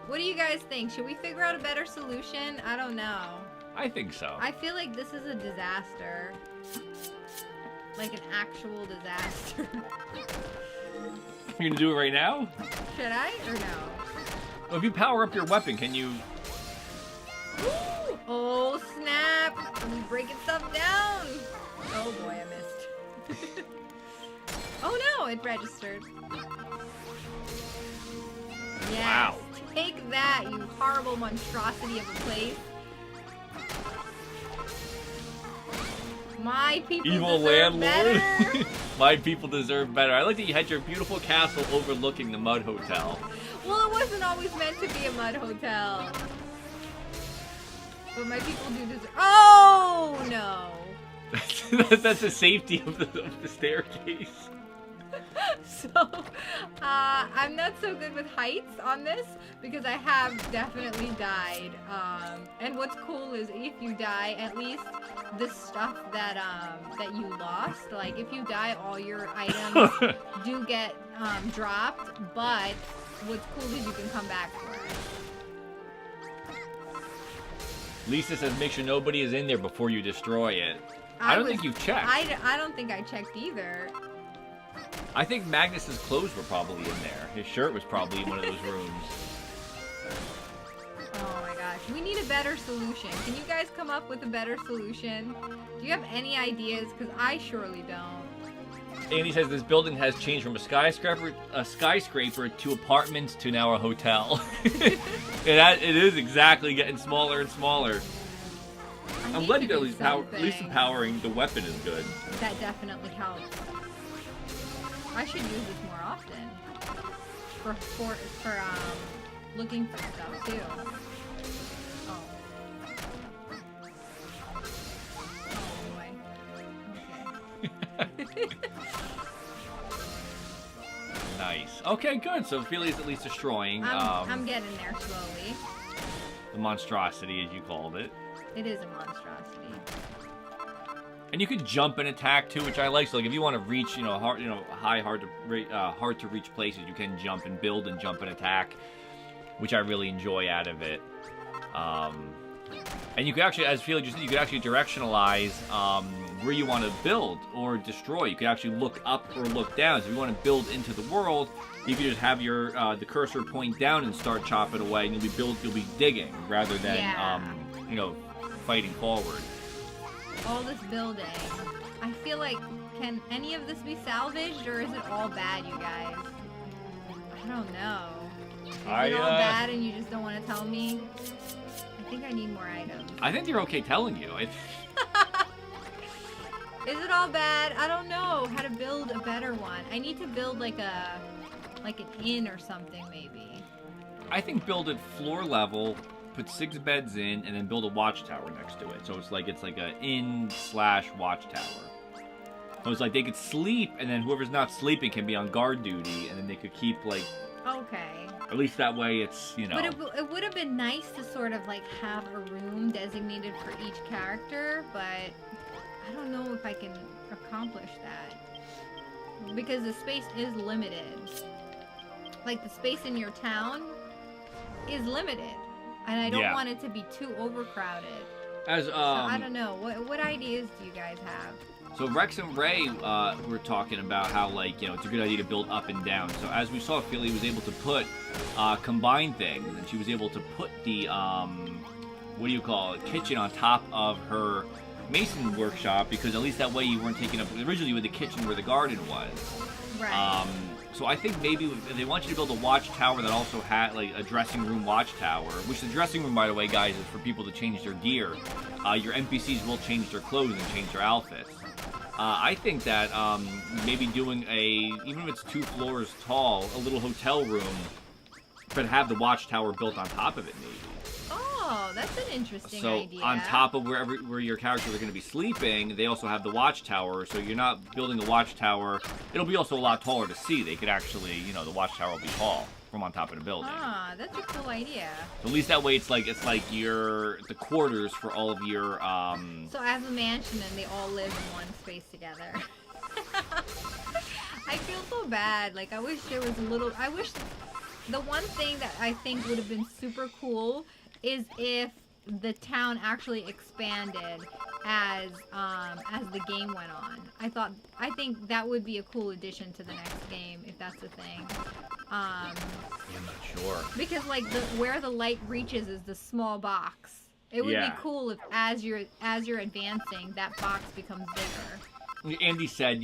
What do you guys think? Should we figure out a better solution? I don't know. I think so. I feel like this is a disaster. Like an actual disaster. You're gonna do it right now? Should I or no? Well, if you power up your weapon, can you... Oh, snap! I'm breaking stuff down! Oh boy, I missed. Oh no, it registered. Yes. Wow. Take that, you horrible monstrosity of a place. My people Evil deserve landlord. better. My people deserve better. I like that you had your beautiful castle overlooking the mud hotel. Well, it wasn't always meant to be a mud hotel. But my people do deserve... Oh, no. That's the safety of the staircase. So, I'm not so good with heights on this because I have definitely died. And what's cool is if you die, at least the stuff that you lost, like if you die, all your items do get dropped. But what's cool is you can come back for it. Lisa says make sure nobody is in there before you destroy it. I don't think you've checked. I don't think I checked either. I think Magnus's clothes were probably in there. His shirt was probably in one of those rooms. Oh my gosh. We need a better solution. Can you guys come up with a better solution? Do you have any ideas? Because I surely don't. Andy says this building has changed from a skyscraper to apartments to now a hotel. It is exactly getting smaller and smaller. I'm glad you got at least empowering the weapon is good. That definitely helps. I should use this more often for looking for stuff too. Oh. Oh boy. Okay. Nice. Okay, good. So Felia's at least destroying. I'm getting there slowly. The monstrosity, as you called it. It is a monstrosity. And you can jump and attack too, which I like. So like if you want to reach, hard to reach places, you can jump and build and jump and attack, which I really enjoy out of it. And you can actually, as Felia just said, you can actually directionalize where you want to build or destroy. You can actually look up or look down. So if you want to build into the world, you can just have your the cursor point down and start chopping away, and you'll be digging rather than fighting forward. All this building. I feel like, can any of this be salvaged, or is it all bad, you guys? I don't know. Is it all bad and you just don't want to tell me? I think I need more items. I think they're okay telling you. Is it all bad? I don't know how to build a better one. I need to build like an inn or something, maybe. I think build it floor level, put 6 beds in, and then build a watchtower next to it. So it's like an inn/watchtower. So it's like they could sleep, and then whoever's not sleeping can be on guard duty, and then they could keep Okay. At least that way it's, But it would have been nice to sort of have a room designated for each character, but I don't know if I can accomplish that. Because the space is limited. Like the space in your town is limited. And I don't want it to be too overcrowded. So I don't know. What ideas do you guys have? So Rex and Ray were talking about how it's a good idea to build up and down. So as we saw, Felia was able to put combine things, and she was able to put the kitchen on top of her mason workshop, because at least that way you weren't taking up originally with the kitchen where the garden was. Right. So I think maybe they want you to build a watchtower that also had like a dressing room watchtower, which the dressing room, by the way, guys, is for people to change their gear. Your NPCs will change their clothes and change their outfits. I think that maybe doing even if it's 2 floors tall, a little hotel room, but have the watchtower built on top of it, maybe. Oh, that's an interesting idea. So on top of where your characters are going to be sleeping, they also have the watchtower. So you're not building a watchtower. It'll be also a lot taller to see. They could actually, the watchtower will be tall from on top of the building. Ah, that's a cool idea. So at least that way, it's like the quarters for all of your. So as a mansion, and they all live in one space together. I feel so bad. Like I wish there was a little. I wish the one thing that I think would have been super cool is if the town actually expanded as the game went on. I think that would be a cool addition to the next game if that's the thing. I'm not sure. Because like where the light reaches is the small box. It would be cool if as you're advancing, that box becomes bigger. Andy said,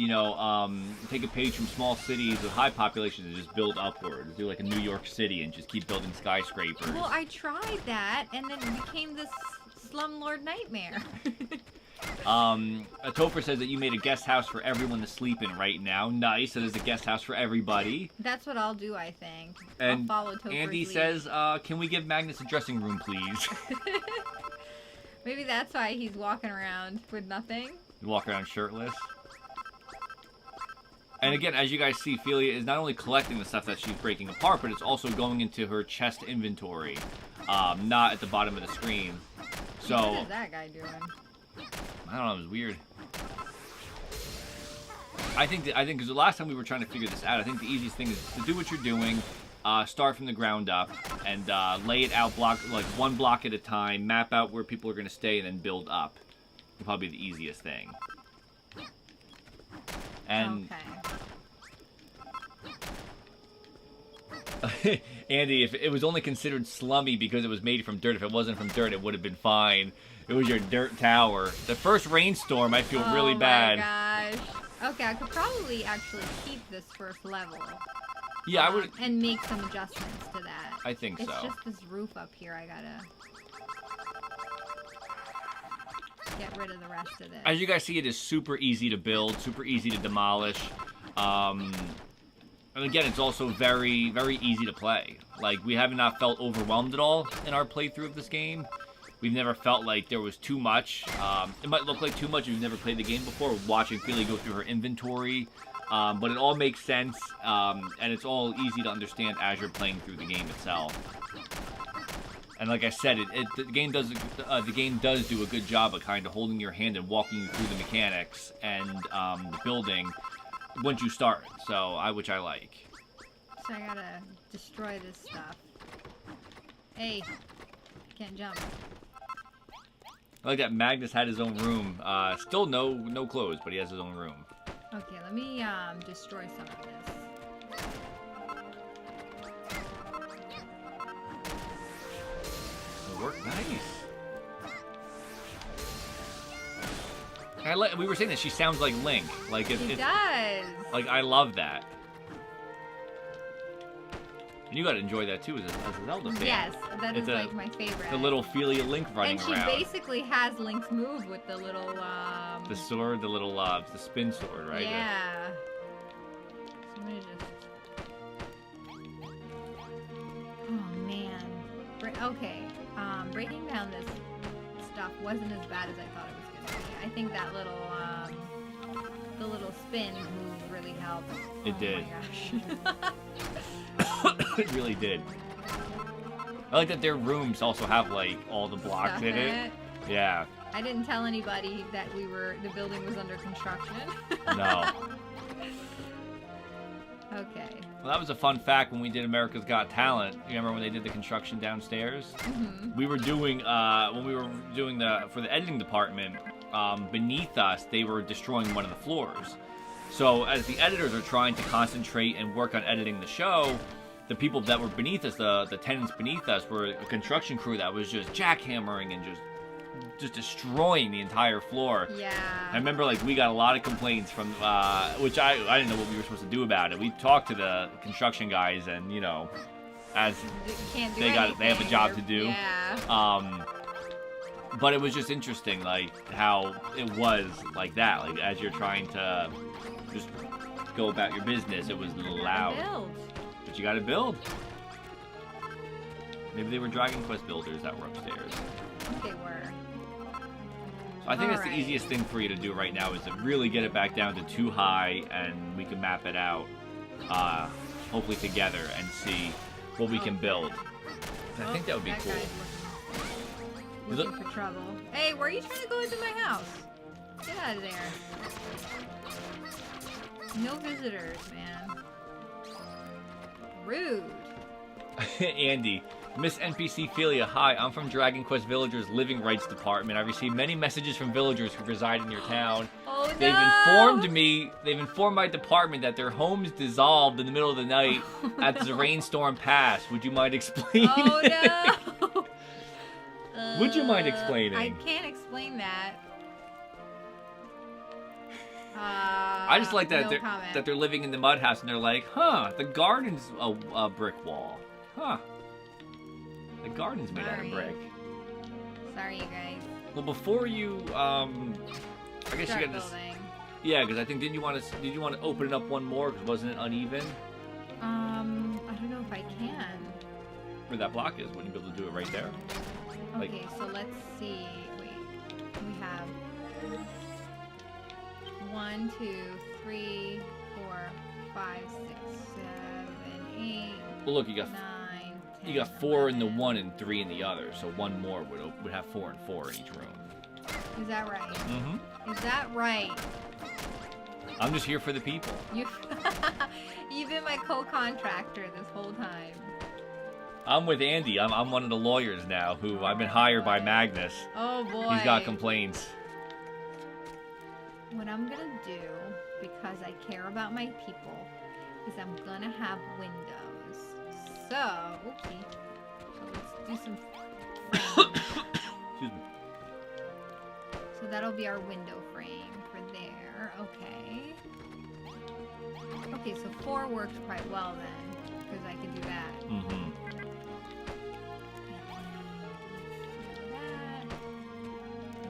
take a page from small cities with high populations and just build upward. Do like a New York City and just keep building skyscrapers. Well, I tried that, and then it became this slumlord nightmare. Topher says that you made a guest house for everyone to sleep in right now. Nice. So there's a guest house for everybody. That's what I'll do, I think. And I'll follow Topher's Andy lead. says, can we give Magnus a dressing room, please? Maybe that's why he's walking around with nothing. You walk around shirtless. And again, as you guys see, Felia is not only collecting the stuff that she's breaking apart, but it's also going into her chest inventory, not at the bottom of the screen. So what is that guy doing? I don't know. It was weird. I think because the last time we were trying to figure this out, I think the easiest thing is to do what you're doing, start from the ground up, and lay it out one block at a time, map out where people are going to stay, and then build up. It'll probably be the easiest thing. And okay. Andy, if it was only considered slummy because it was made from dirt, if it wasn't from dirt, it would have been fine. It was your dirt tower. The first rainstorm, I feel really bad. Oh my gosh. Okay, I could probably actually keep this first level. Yeah, I would. And make some adjustments to that. I think so. It's just this roof up here I gotta get rid of the rest of it. As you guys see, it is super easy to build, super easy to demolish. And again, it's also very, very easy to play. Like, we have not felt overwhelmed at all in our playthrough of this game. We've never felt like there was too much. It might look like too much if you've never played the game before, watching Felia go through her inventory. But it all makes sense, and it's all easy to understand as you're playing through the game itself. And like I said, the game does do a good job of kind of holding your hand and walking you through the mechanics and the building once you start. So which I like. So I gotta destroy this stuff. Hey, can't jump. I like that Magnus had his own room. Still no clothes, but he has his own room. Okay, let me destroy some of this. It'll work nice. We were saying that she sounds like Link. Like She does. Like I love that. And you gotta enjoy that too as a Zelda fan. Yes, that is like my favorite. The little Felia Link running around. And she basically has Link's move with the little the sword, the little the spin sword, right? Yeah. So I'm gonna just. Oh man. Okay. Breaking down this stuff wasn't as bad as I thought it was gonna be. I think that little the little spin move really helped. It did. My gosh. It really did. I like that their rooms also have like all the blocks Stuff in it. Yeah. I didn't tell anybody that the building was under construction. No. Okay. Well, that was a fun fact when we did America's Got Talent. You remember when they did the construction downstairs? Mm-hmm. We were doing when we were doing for the editing department. Beneath us, they were destroying one of the floors. So as the editors are trying to concentrate and work on editing the show, the people that were beneath us, the tenants beneath us, were a construction crew that was just jackhammering and just just destroying the entire floor. Yeah. I remember, like, we got a lot of complaints from, which I didn't know what we were supposed to do about it. We talked to the construction guys, and, you know, as they have a job to do. Yeah. But it was just interesting, like, how it was like that. Like, as you're trying to just go about your business, it was loud. But you gotta build. Maybe they were Dragon Quest builders that were upstairs. I think they were. So I think that's the easiest thing for you to do right now is to really get it back down to 2 high, and we can map it out, hopefully together, and see what we can build. I think that would be cool. Looking for trouble. Hey, where are you trying to go into my house? Get out of there. No visitors, man. Rude. Andy, Miss NPC Felia, hi, I'm from Dragon Quest Villagers Living Rights Department. I received many messages from villagers who reside in your town. Oh, no. They've informed my department that their homes dissolved in the middle of the night as the rainstorm passed. Would you mind explaining? Oh, no. Would you mind explaining? I can't explain that. I just like that they're living in the mud house and they're like, huh, the garden's a brick wall. Huh. The garden's made out of brick. Sorry, you guys. Well, before you, I guess Start you got building. Yeah, because I think did you want to open it up one more? Because wasn't it uneven? I don't know if I can. Where that block is, wouldn't you be able to do it right there? Okay, so let's see. Wait, we have 1, 2, 3, 4, 5, 6, 7, 8. Well, look, you got 9, 10, you got 4 in the one and 3 in the other, so one more would have 4 and 4 in each room. Is that right? Mm-hmm. Is that right? I'm just here for the people. You've been my co-contractor this whole time. I'm with Andy. I'm one of the lawyers now who I've been hired by Magnus. Oh boy. He's got complaints. What I'm gonna do, because I care about my people, is I'm gonna have windows. So, oopsie. So let's do some frames. Excuse me. So that'll be our window frame for there. Okay. Okay, so 4 works quite well then, because I can do that. Mm-hmm.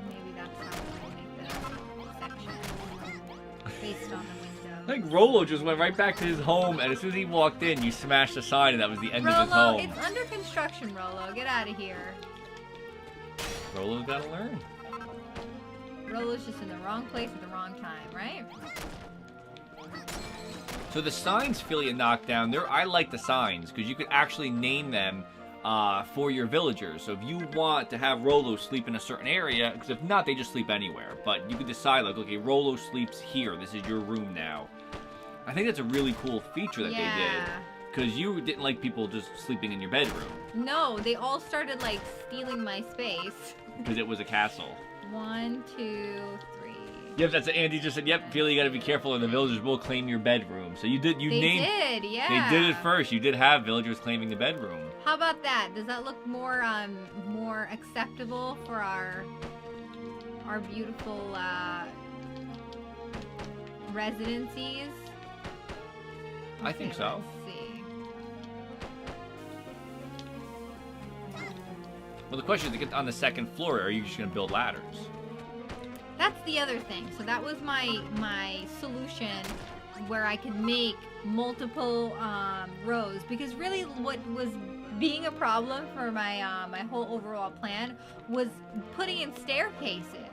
Maybe that's how we'll make the section based on the window. I think Rolo just went right back to his home, and as soon as he walked in, you smashed the sign, and that was the end of his home. Rolo, it's under construction, Rolo. Get out of here. Rolo's gotta learn. Rolo's just in the wrong place at the wrong time, right? So the signs Felia knocked down, I like the signs, because you could actually name them for your villagers. So if you want to have Rolo sleep in a certain area, because if not, they just sleep anywhere. But you could decide, like, okay, Rolo sleeps here. This is your room now. I think that's a really cool feature that they did. Because you didn't like people just sleeping in your bedroom. No, they all started, like, stealing my space. Because it was a castle. 1, 2, 3. Yep, that's what Andy just said. Yep, Felia, you gotta be careful, or the villagers will claim your bedroom. So you did. They did, yeah. They did it first. You did have villagers claiming the bedroom. How about that? Does that look more more acceptable for our beautiful residencies? Okay, I think so. Let's see. Well, the question is, to get on the second floor, are you just gonna build ladders? That's the other thing. So that was my solution, where I could make multiple rows, because really what was being a problem for my my whole overall plan was putting in staircases,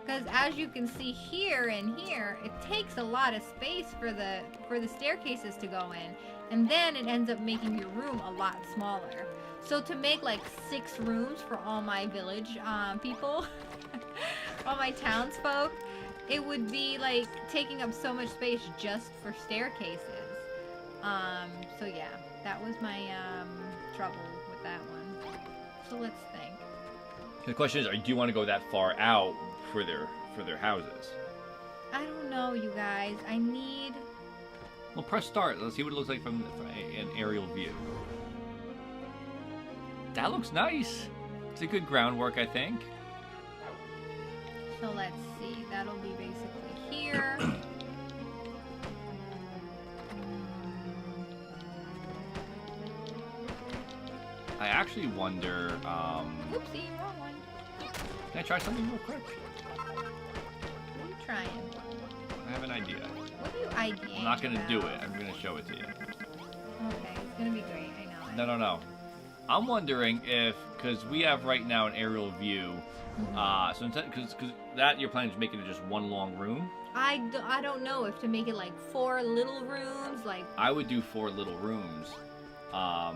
because as you can see here and here, it takes a lot of space for the staircases to go in, and then it ends up making your room a lot smaller. So to make like 6 rooms for all my village people, all my townsfolk, it would be like taking up so much space just for staircases. So yeah, that was my trouble with that one. So let's think. The question is, do you want to go that far out for their houses? I don't know, you guys. I need... Well, press start. Let's see what it looks like from an aerial view. That looks nice. It's a good groundwork, I think. So let's see. That'll be basically here. I actually wonder. Oopsie, wrong one. Can I try something real quick? What are you trying? I have an idea. What are you ideating? I'm not gonna do it. I'm gonna show it to you. Okay, it's gonna be great. I know it. No. I'm wondering if, because we have right now an aerial view, so instead, because that you're planning to make it just one long room. I don't know if to make it like 4 little rooms, like. I would do 4 little rooms. I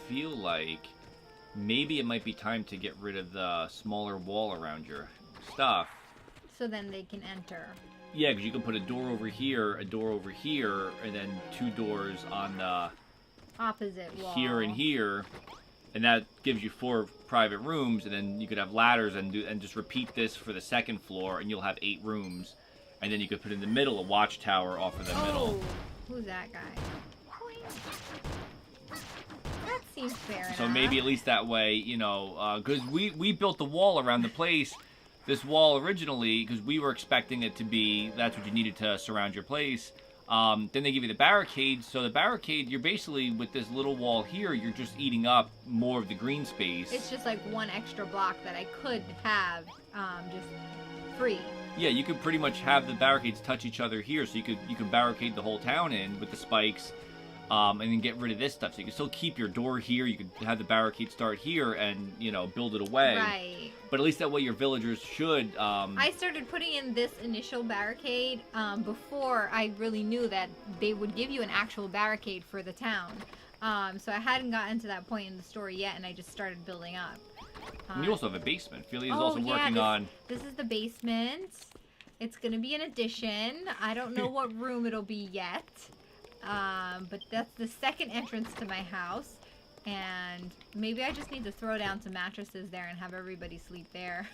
feel like maybe it might be time to get rid of the smaller wall around your stuff. So then they can enter. Yeah, because you can put a door over here, a door over here, and then 2 doors on the opposite wall. Here and here, and that gives you 4 private rooms, and then you could have ladders and just repeat this for the 2nd floor, and you'll have 8 rooms, and then you could put in the middle a watchtower off of the middle. Who's that guy? That seems fair enough. So maybe at least that way, you know, because we built the wall around the place. This wall originally, because we were expecting it to be, that's what you needed to surround your place. Then they give you the barricade. So the barricade, you're basically, with this little wall here, you're just eating up more of the green space. It's just like 1 extra block that I could have just free. Yeah, you could pretty much have the barricades touch each other here, so you could barricade the whole town in with the spikes, and then get rid of this stuff. So you can still keep your door here. You could have the barricade start here and, you know, build it away. Right. But at least that way your villagers should... I started putting in this initial barricade before I really knew that they would give you an actual barricade for the town. So I hadn't gotten to that point in the story yet, and I just started building up. And you also have a basement. Felia is also working on... This is the basement. It's going to be an addition. I don't know what room it'll be yet. But that's the 2nd entrance to my house. And maybe I just need to throw down some mattresses there and have everybody sleep there.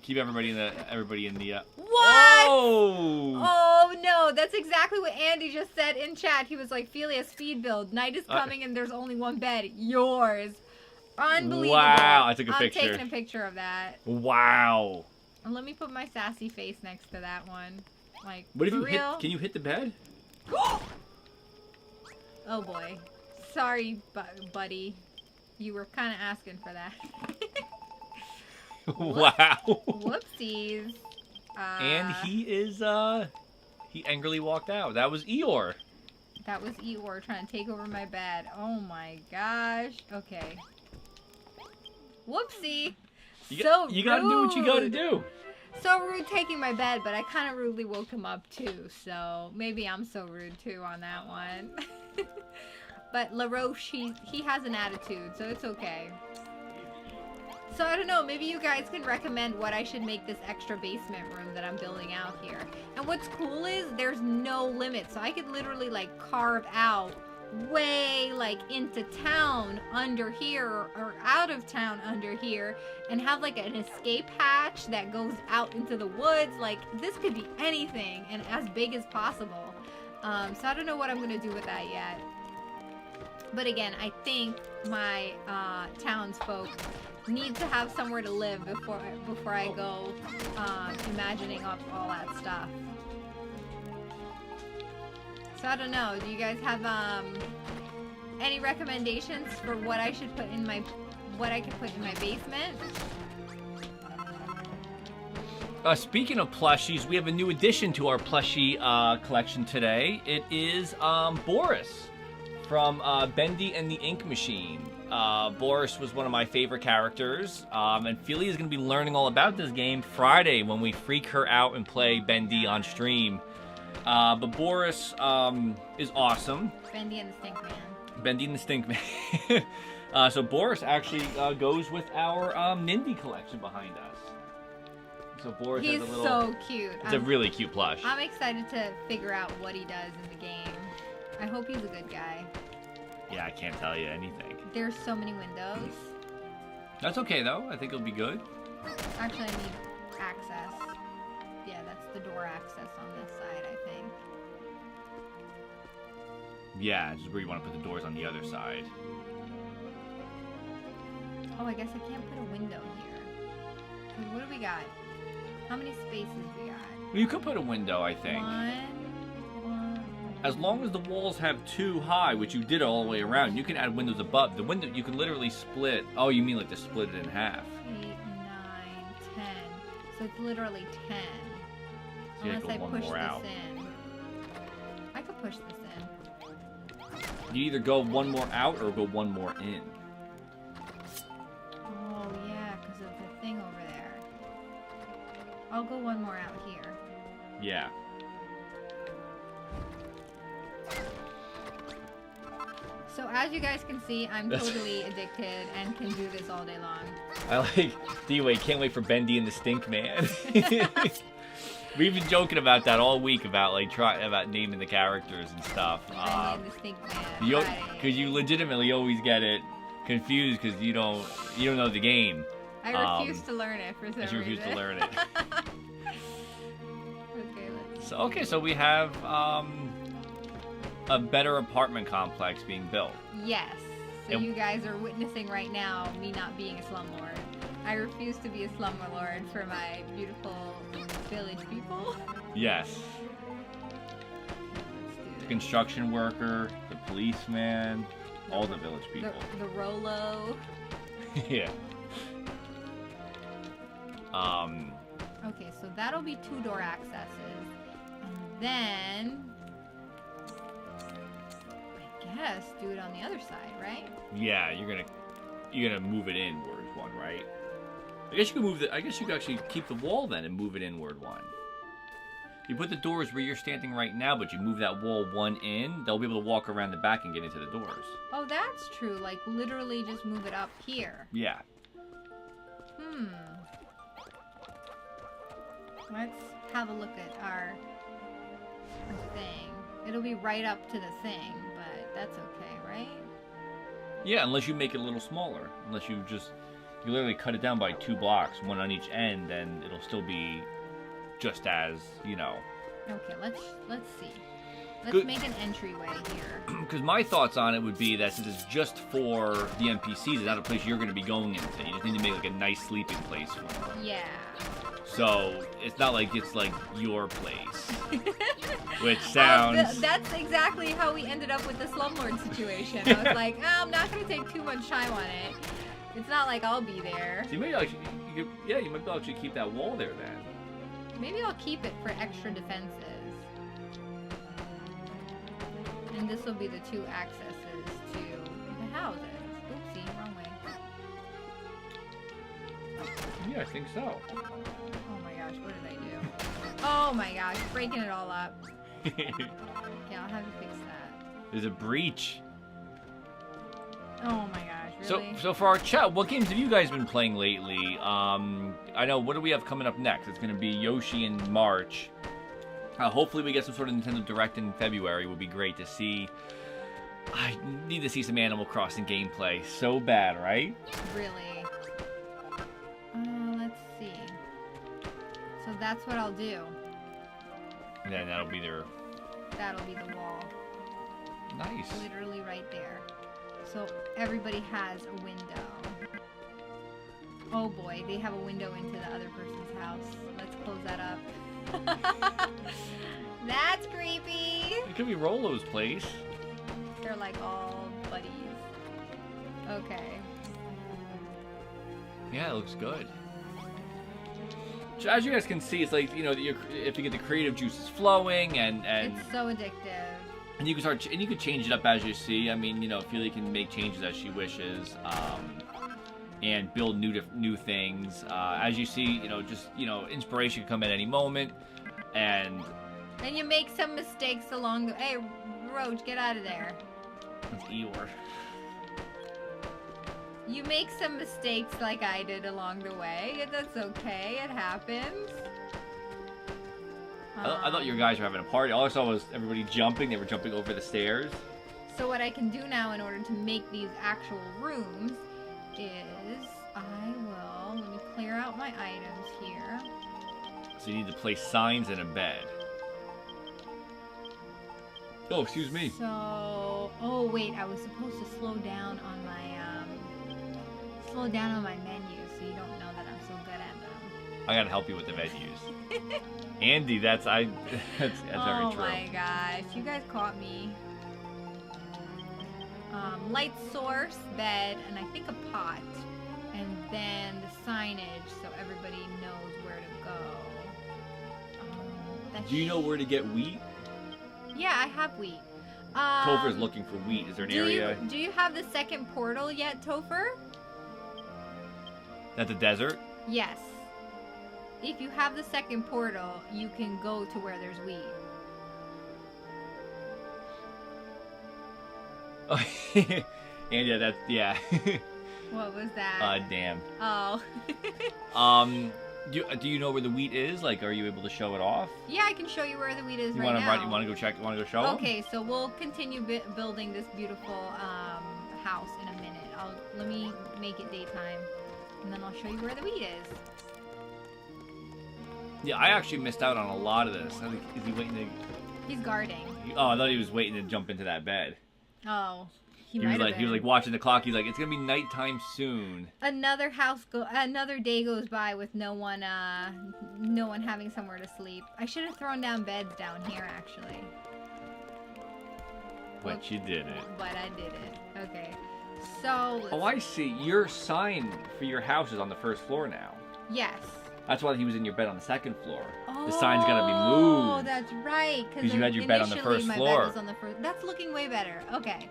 Keep everybody in the What? Oh! Oh no, that's exactly what Andy just said in chat. He was like, Felia, speed build. Night is coming and there's only 1 bed. Yours. Unbelievable. Wow, I took a picture. I'm taking a picture of that. Wow. And let me put my sassy face next to that one. Like, what if for you real? hit? Can you hit the bed? Oh boy. Sorry, buddy. You were kind of asking for that. Wow. Whoopsies. And he angrily walked out. That was Eeyore. That was Eeyore trying to take over my bed. Oh my gosh. Okay. Whoopsie. You rude. gotta do what you gotta do. So rude taking my bed, but I kind of rudely woke him up too. So maybe I'm so rude too on that one. But LaRoche, he has an attitude, so it's okay. So I don't know, maybe you guys can recommend what I should make this extra basement room that I'm building out here. And what's cool is there's no limit, so I could literally like carve out way like into town under here or out of town under here and have like an escape hatch that goes out into the woods. Like this could be anything and as big as possible. So I don't know what I'm gonna do with that yet. But again, I think my townsfolk need to have somewhere to live before I go imagining up all that stuff. So I don't know. Do you guys have any recommendations for what I should put in what I could put in my basement? Speaking of plushies, we have a new addition to our plushie collection today. It is Boris from Bendy and the Ink Machine. Boris was one of my favorite characters, and Felia is going to be learning all about this game Friday when we freak her out and play Bendy on stream. But Boris is awesome. Bendy and the Stink Man. Bendy and the Stink Man. So Boris actually goes with our Nindy collection behind us. So Boris He's has a little... so cute. It's a really cute plush. I'm excited to figure out what he does in the game. I hope he's a good guy. Yeah, I can't tell you anything. There's so many windows. That's okay, though. I think it'll be good. Actually, I need access. Yeah, that's the door access on this side, I think. Yeah, just where you want to put the doors on the other side. Oh, I guess I can't put a window here. What do we got? How many spaces we got? Well, you could put a window, I think. One. As long as the walls have 2 high, which you did all the way around, you can add windows above. The window, you can literally split. Oh, you mean like to split it in half? 8, 9, 10. So it's literally 10. So Unless I push this out. in. I could push this in. You either go one more out or go one more in. Oh, yeah, because of the thing over there. I'll go one more out here. Yeah. So as you guys can see, I'm totally addicted and can do this all day long. I like D-Way, can't wait for Bendy and the Stink Man. We've been joking about that all week about about naming the characters and stuff. Bendy and the Stink Man. Because you legitimately always get it confused because you don't know the game. I refuse to learn it for some reason. You refuse to learn it. Okay, let's see. Okay, so we have a better apartment complex being built. Yes. So you guys are witnessing right now me not being a slumlord. I refuse to be a slumlord for my beautiful village people. Yes. The construction worker, the policeman, all the village people. The Rolo. Yeah. Okay, so that'll be 2-door accesses. And then I guess do it on the other side, right? Yeah, you're gonna move it inward one, right? I guess you could actually keep the wall then and move it inward one. You put the doors where you're standing right now, but you move that wall one in, they'll be able to walk around the back and get into the doors. Oh, that's true. Like literally just move it up here. Yeah. Let's have a look at our thing. It'll be right up to the thing, but that's okay, right? Yeah, unless you make it a little smaller. Unless you literally cut it down by 2 blocks, one on each end, then it'll still be just as, Okay, let's see. Let's make an entryway here. Because my thoughts on it would be that since it's just for the NPCs, it's not a place you're going to be going into. You just need to make like a nice sleeping place for them. Yeah. So it's not like it's like your place. Which sounds... That's exactly how we ended up with the slumlord situation. I was like, I'm not going to take too much time on it. It's not like I'll be there. So you might actually, you might be able to actually keep that wall there then. Maybe I'll keep it for extra defenses. And this will be the 2 accesses to the houses. Oopsie, wrong way. Yeah, I think so. Oh my gosh, what did I do? Oh my gosh, breaking it all up. Okay, I'll have to fix that. There's a breach. Oh my gosh, really? So for our chat, what games have you guys been playing lately? I know, what do we have coming up next? It's going to be Yoshi in March. Hopefully we get some sort of Nintendo Direct in February. It would be great to see. I need to see some Animal Crossing gameplay so bad, right? Really? Let's see. So that's what I'll do. And then that'll be their... That'll be the wall. Nice. Literally right there. So everybody has a window. Oh boy, they have a window into the other person's house. Let's close that up. That's creepy. It could be Rolo's place. They're like all buddies. Okay. Yeah, it looks good. So as you guys can see, it's like, if you get the creative juices flowing and it's so addictive. And you can change it up as you see. I mean, Felia can make changes as she wishes, and build new things. As you see, inspiration can come at any moment, and you make some mistakes along the. Hey, Roach, get out of there. That's Eeyore. You make some mistakes like I did along the way. That's okay. It happens. I thought your guys were having a party. All I saw was everybody jumping. They were jumping over the stairs. So what I can do now in order to make these actual rooms is let me clear out my items here. So you need to place signs and a bed. Oh, excuse me. So, oh wait, I was supposed to slow down on my slow down on my menus so you don't know that I'm so good at them. I gotta help you with the menus. Andy, that's very true. Oh my gosh, you guys caught me. Light source, bed, and I think a pot. And then the signage so everybody knows where to go. Do you know where to get wheat? Yeah, I have wheat. Topher's looking for wheat. Is there an area? Do you have the second portal yet, Topher? At the desert? Yes. If you have the second portal, you can go to where there's wheat. And yeah. What was that? Damn. Oh. Do you know where the wheat is? Like, are you able to show it off? Yeah, I can show you where the wheat is now. You want to go check? You want to go show? Okay, so we'll continue building this beautiful house in a minute. Let me make it daytime, and then I'll show you where the wheat is. Yeah, I actually missed out on a lot of this. Is he waiting to? He's guarding. Oh, I thought he was waiting to jump into that bed. Oh. He was like watching the clock. He's like, it's gonna be nighttime soon. Another day goes by with no one having somewhere to sleep. I should have thrown down beds down here, actually. But you didn't. But I didn't. Okay. So. Oh, I see. Your sign for your house is on the first floor now. Yes. That's why he was in your bed on the second floor. Oh, the sign's gotta be moved. Oh, that's right. Because you had your bed on the first floor. Bed was on the first. That's looking way better. Okay.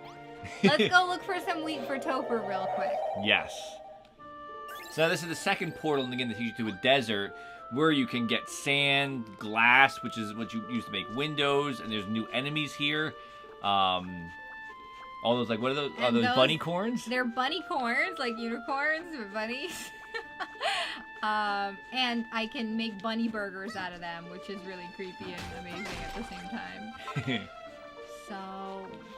Let's go look for some wheat for Topher real quick. Yes. So this is the second portal, and again, this takes you to a desert where you can get sand, glass, which is what you use to make windows, and there's new enemies here. All those, like, what are those? Are those bunny corns? They're bunny corns, like unicorns, but bunnies. And I can make bunny burgers out of them, which is really creepy and amazing at the same time. So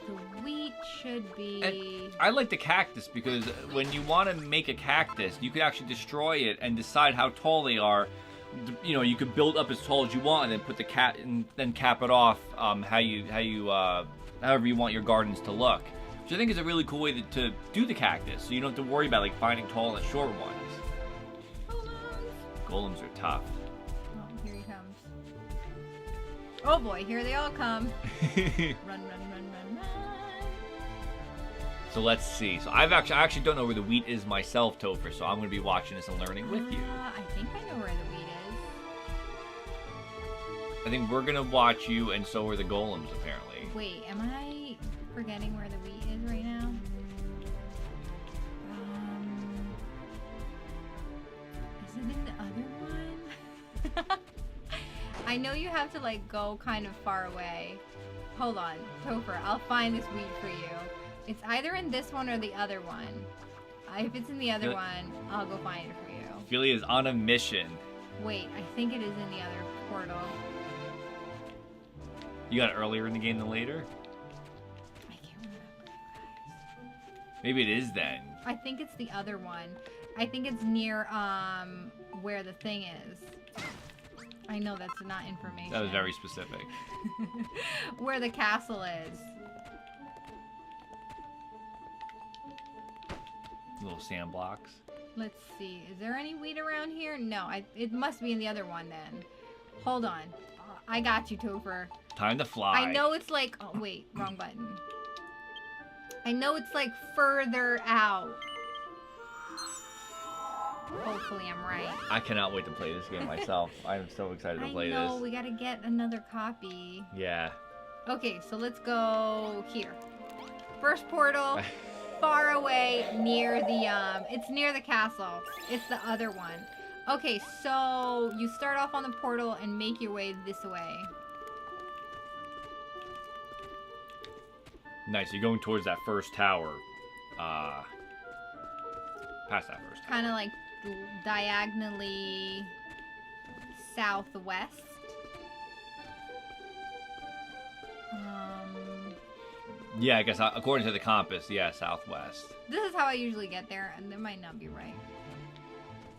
the wheat should be... And I like the cactus because when you want to make a cactus, you could actually destroy it and decide how tall they are. You know, you could build up as tall as you want and then put the and then cap it off however you want your gardens to look. Which I think is a really cool way to do the cactus, so you don't have to worry about like finding tall and short ones. Golems are tough. Oh, here he comes. Oh boy, here they all come. Run. So let's see. So I actually don't know where the wheat is myself, Topher, so I'm going to be watching this and learning with you. I think I know where the wheat is. I think we're going to watch you, and so are the golems, apparently. Wait, am I forgetting where the wheat is right now? Is it in the other one? I know you have to like go kind of far away. Hold on, Topher, I'll find this wheat for you. It's either in this one or the other one. If it's in the other one, I'll go find it for you. Felia is on a mission. Wait, I think it is in the other portal. You got it earlier in the game than later? I can't remember, guys. Maybe it is then. I think it's the other one. I think it's near where the thing is. I know that's not information. That was very specific. Where the castle is. Little sand blocks. Let's see. Is there any wheat around here? No. it must be in the other one then. Hold on. I got you, Topher. Time to fly. I know it's like... Oh, wait. Wrong button. I know it's like further out. Hopefully I'm right. I cannot wait to play this game myself. I'm so excited to play this. I know. We gotta get another copy. Yeah. Okay, so let's go here. First portal. Far away near the it's near the castle. It's the other one. Okay, so you start off on the portal and make your way this way. Nice. You're going towards that first tower. Past that first tower. Kind of like diagonally southwest. Yeah, I guess according to the compass, yeah, southwest. This is how I usually get there, and it might not be right.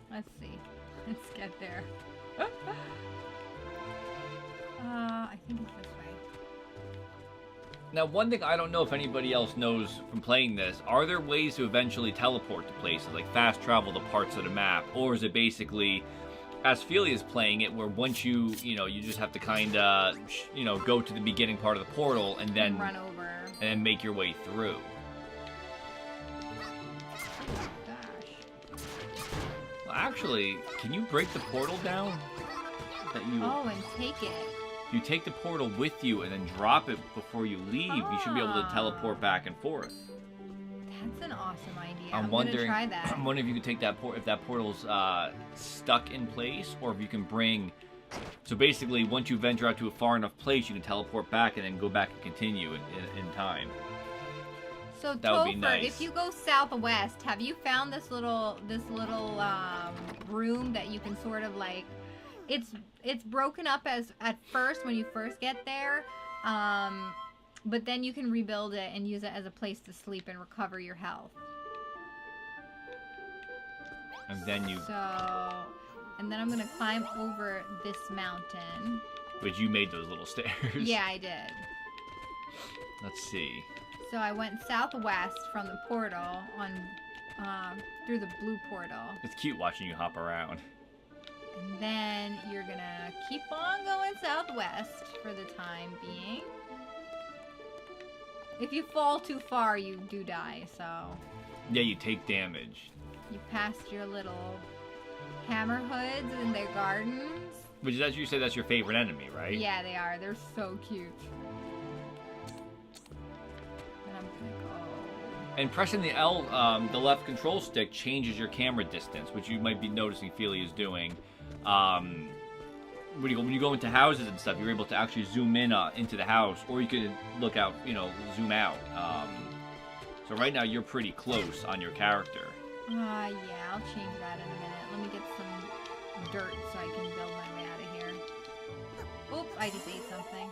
Let's see. Let's get there. I think it's this way. Now, one thing I don't know if anybody else knows from playing this, are there ways to eventually teleport to places, like fast travel to parts of the map? Or is it basically, as Felia's playing it, where once you just have to kind of, go to the beginning part of the portal and then run over. And then make your way through? Well, actually, can you break the portal down? Oh, and take it. You take the portal with you and then drop it before you leave. You should be able to teleport back and forth. That's an awesome idea. I'm gonna try that. I'm wondering if you could take that if that portal's stuck in place, or if you can bring. So basically, once you venture out to a far enough place, you can teleport back and then go back and continue in time. So that would be nice. If you go southwest, have you found this little room that you can sort of like? It's broken up as at first when you first get there, but then you can rebuild it and use it as a place to sleep and recover your health. And then you. And then I'm gonna climb over this mountain. But you made those little stairs. Yeah, I did. Let's see. So I went southwest from the portal through the blue portal. It's cute watching you hop around. And then you're gonna keep on going southwest for the time being. If you fall too far, you do die, so... Yeah, you take damage. You passed your little hammer hoods in their gardens. Which is, as you say, that's your favorite enemy, right? Yeah, they are. They're so cute. And I'm gonna go... And pressing the the left control stick changes your camera distance, which you might be noticing Felia is doing. When you go into houses and stuff, you're able to actually zoom in into the house, or you could look out, zoom out. So right now you're pretty close on your character. Yeah, I'll change that in a minute. Let me get some dirt so I can build my way out of here. Oops, I just ate something.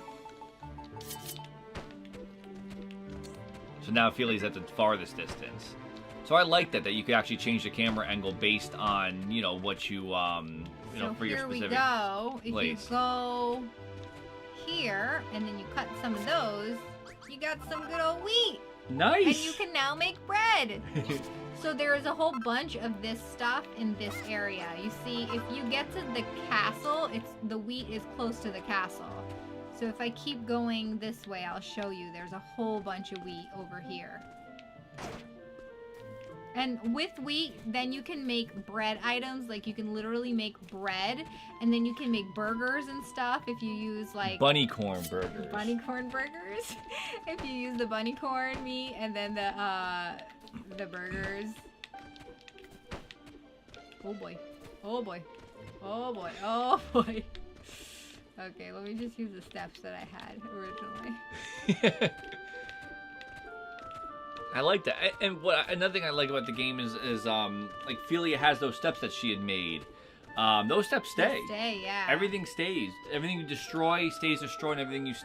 So now Felia's at the farthest distance. So I like that you could actually change the camera angle based on, what you, for your specific place. If you go here, and then you cut some of those, you got some good old wheat. Nice! And you can now make bread. So there is a whole bunch of this stuff in this area. You see, if you get to the castle, the wheat is close to the castle. So if I keep going this way, I'll show you. There's a whole bunch of wheat over here. And with wheat, then you can make bread items. Like, you can literally make bread, and then you can make burgers and stuff if you use, like... bunny corn burgers. Bunny corn burgers. If you use the bunny corn meat and then the burgers. Oh, boy. Oh, boy. Oh, boy. Oh, boy. Okay, let me just use the steps that I had originally. I like that. And another thing I like about the game is like Felia has those steps that she had made. Those steps stay. They stay, yeah. Everything stays. Everything you destroy stays destroyed, and everything you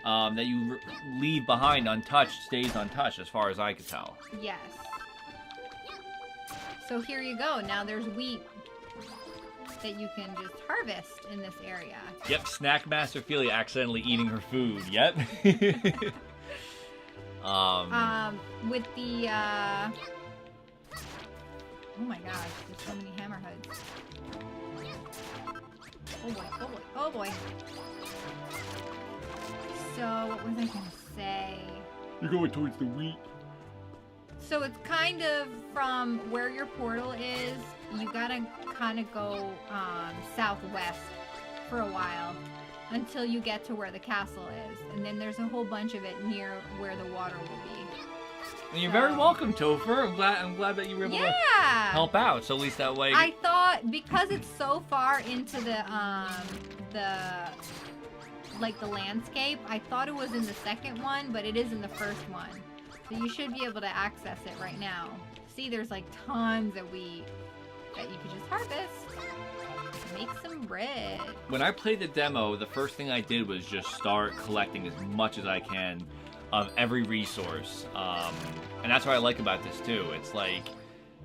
that you leave behind untouched stays untouched, as far as I could tell. Yes. So here you go. Now there's wheat that you can just harvest in this area. Yep, Snack Master Felia accidentally eating her food. Yep. With the, oh my gosh, there's so many hammerheads. Oh boy, oh boy, oh boy. So, what was I gonna say? You're going towards the wheat. So it's kind of from where your portal is, you gotta kind of go, southwest for a while. Until you get to where the castle is. And then there's a whole bunch of it near where the water will be. And you're very welcome, Topher. I'm glad that you were able to help out. So at least that way... I thought, because it's so far into the landscape, I thought it was in the second one, but it is in the first one. So you should be able to access it right now. See, there's like tons of wheat that you could just harvest. Make some bread. When I played the demo, the first thing I did was just start collecting as much as I can of every resource. And that's what I like about this too. It's like,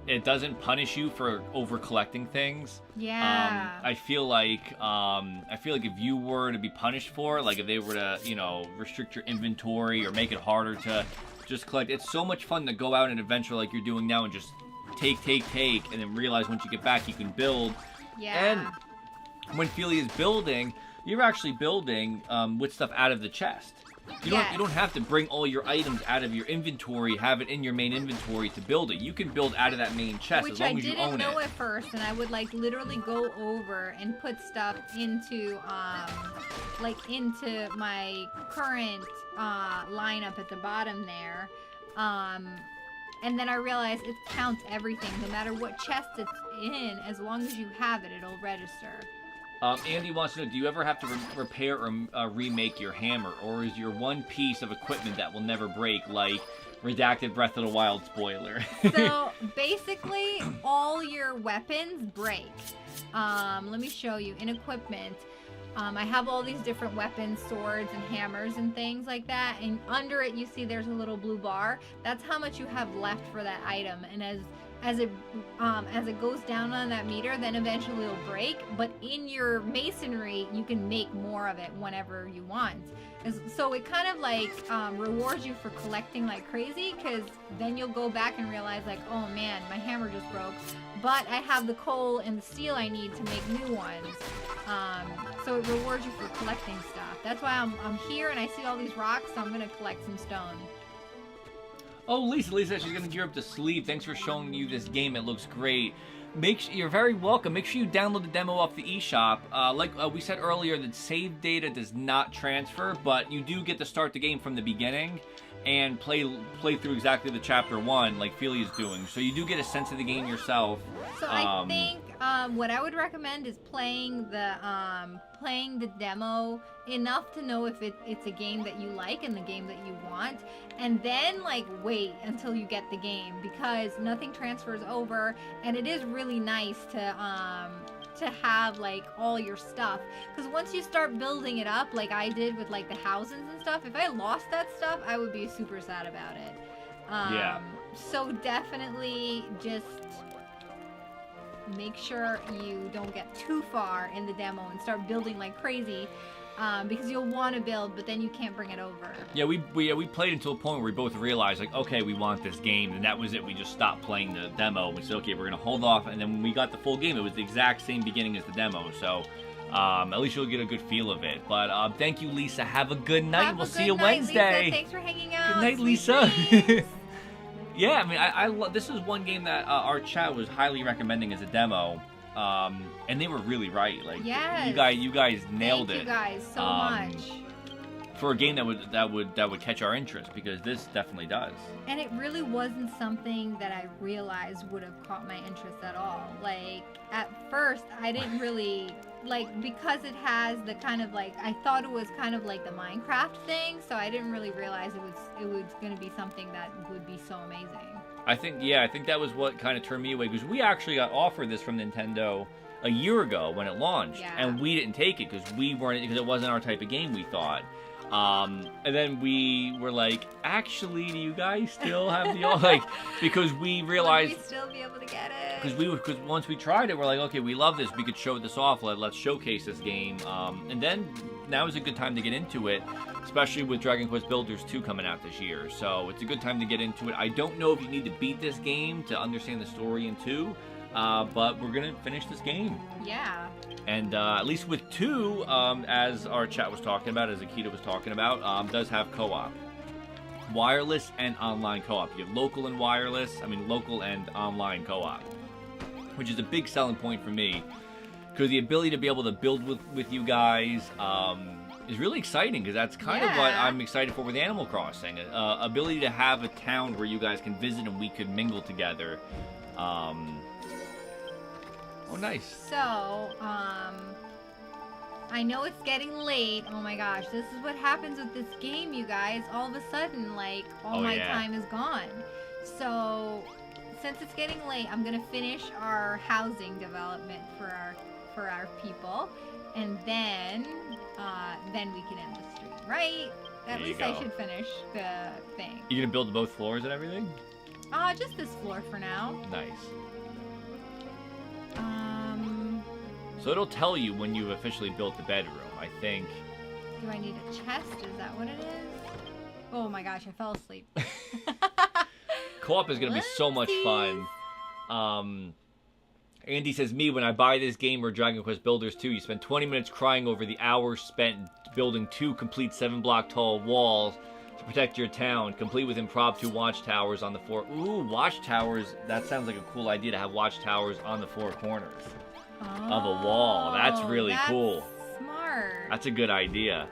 it doesn't punish you for over collecting things. Yeah. I feel like if you were to be punished for it, like if they were to, you know, restrict your inventory or make it harder to just collect, it's so much fun to go out and adventure like you're doing now and just take, and then realize once you get back you can build. Yeah. And when Felia is building, you're actually building with stuff out of the chest. You don't have to bring all your items out of your inventory, have it in your main inventory to build it. You can build out of that main chest as long as you own it. Which I didn't know at first, and I would like literally go over and put stuff into into my current lineup at the bottom there. And then I realized it counts everything, no matter what chest it's in, as long as you have it, it'll register. Andy wants to know, do you ever have to repair or remake your hammer? Or is your one piece of equipment that will never break, like Redacted Breath of the Wild spoiler? So, basically, all your weapons break. Let me show you. In equipment, I have all these different weapons, swords, and hammers, and things like that. And under it, you see there's a little blue bar. That's how much you have left for that item. And as it goes down on that meter, then eventually it'll break. But in your masonry, you can make more of it whenever you want. So it kind of like rewards you for collecting like crazy, because then you'll go back and realize like, oh man, my hammer just broke, but I have the coal and the steel I need to make new ones. So it rewards you for collecting stuff. That's why I'm here and I see all these rocks, so I'm gonna collect some stone. Oh, Lisa, she's gonna gear up to sleep. Thanks for showing you this game. It looks great. You're very welcome. Make sure you download the demo off the eShop. Like we said earlier, that save data does not transfer, but you do get to start the game from the beginning and play through exactly the chapter 1 like Felia's doing. So you do get a sense of the game yourself. So I think what I would recommend is playing the demo enough to know if it's a game that you like and the game that you want, and then like wait until you get the game, because nothing transfers over, and it is really nice to have like all your stuff, because once you start building it up like I did with like the houses and stuff, if I lost that stuff I would be super sad about it. Yeah. So definitely just make sure you don't get too far in the demo and start building like crazy, because you'll want to build, but then you can't bring it over. Yeah, we played until a point where we both realized, like, okay, we want this game, and that was it. We just stopped playing the demo. We said, okay, we're going to hold off, and then when we got the full game, it was the exact same beginning as the demo, so at least you'll get a good feel of it. But thank you, Lisa. Have a good night. We'll see you Wednesday. Lisa. Thanks for hanging out. Good night, Lisa. Yeah, I mean, this is one game that our chat was highly recommending as a demo, and they were really right. Like, yes. you guys nailed it. Thank you guys so much for a game that would catch our interest, because this definitely does. And it really wasn't something that I realized would have caught my interest at all. Like at first, I didn't really. Like, because it has the kind of like, I thought it was kind of like the Minecraft thing, so I didn't really realize it was going to be something that would be so amazing. I think that was what kind of turned me away, because we actually got offered this from Nintendo a year ago when it launched, and we didn't take it because it wasn't our type of game, we thought. And then we were like, actually, do you guys still have the like? Because we realized would we still be able to get it? Because once we tried it, we're like, okay, we love this. We could show this off. Let's showcase this game. And then now is a good time to get into it, especially with Dragon Quest Builders 2 coming out this year. So it's a good time to get into it. I don't know if you need to beat this game to understand the story in 2, but we're gonna finish this game. Yeah. And at least with 2, as our chat was talking about, as Akita was talking about, does have co-op. Wireless and online co-op. You have local and local and online co-op, which is a big selling point for me, because the ability to be able to build with you guys is really exciting, because that's kind of what I'm excited for with Animal Crossing. Ability to have a town where you guys can visit and we could mingle together. Oh, nice. So, I know it's getting late. Oh my gosh, this is what happens with this game, you guys. All of a sudden, like, all my time is gone. So, since it's getting late, I'm gonna finish our housing development for our people, and then we can end the stream, right? At least I should finish the thing. You gonna build both floors and everything? Just this floor for now. Nice. So it'll tell you when you've officially built the bedroom, I think. Do I need a chest? Is that what it is? Oh my gosh, I fell asleep. Co-op is going to be so much fun. Andy says, me, when I buy this game or Dragon Quest Builders 2, you spend 20 minutes crying over the hours spent building 2 complete 7-block tall walls to protect your town, complete with impromptu watchtowers on the 4... Ooh, watchtowers. That sounds like a cool idea to have watchtowers on the 4 corners of a wall. That's really cool. Smart. That's a good idea.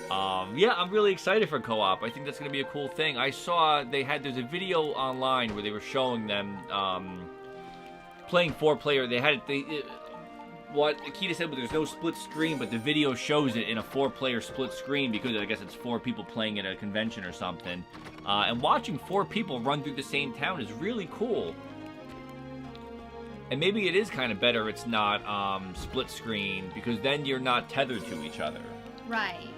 Yeah, I'm really excited for co-op. I think that's going to be a cool thing. I saw there's a video online where they were showing them playing 4-player. What Akita said, but there's no split screen, but the video shows it in a 4-player split screen because I guess it's 4 people playing at a convention or something. And watching 4 people run through the same town is really cool. And maybe it is kind of better it's not split screen, because then you're not tethered to each other. Right.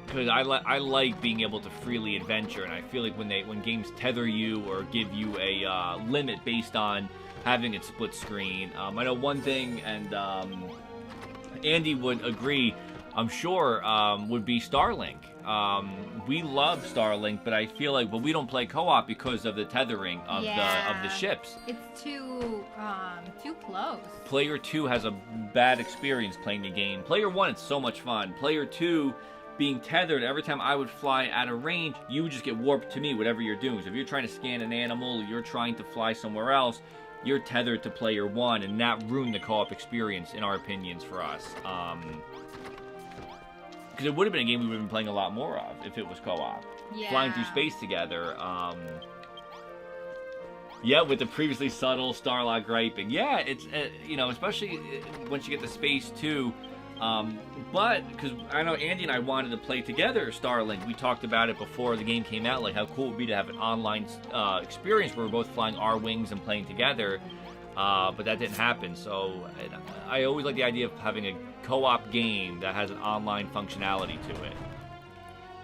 Because I like being able to freely adventure, and I feel like when games tether you or give you a limit based on having it split screen. I know one thing, and Andy would agree, I'm sure, would be Starlink. We love Starlink, but I feel like we don't play co-op because of the tethering of the ships. It's too close. Player 2 has a bad experience playing the game. Player 1, it's so much fun. Player 2, being tethered, every time I would fly out of range, you would just get warped to me, whatever you're doing. So if you're trying to scan an animal, or you're trying to fly somewhere else, you're tethered to player 1, and that ruined the co-op experience, in our opinions, for us. Because it would have been a game we would have been playing a lot more of if it was co-op. Yeah. Flying through space together. Yeah, with the previously subtle Starlock griping. Yeah, it's, especially once you get to space, too. But, because I know Andy and I wanted to play together Starlink. We talked about it before the game came out, like how cool it would be to have an online experience where we're both flying our wings and playing together. But that didn't happen, so I always like the idea of having a co-op game that has an online functionality to it.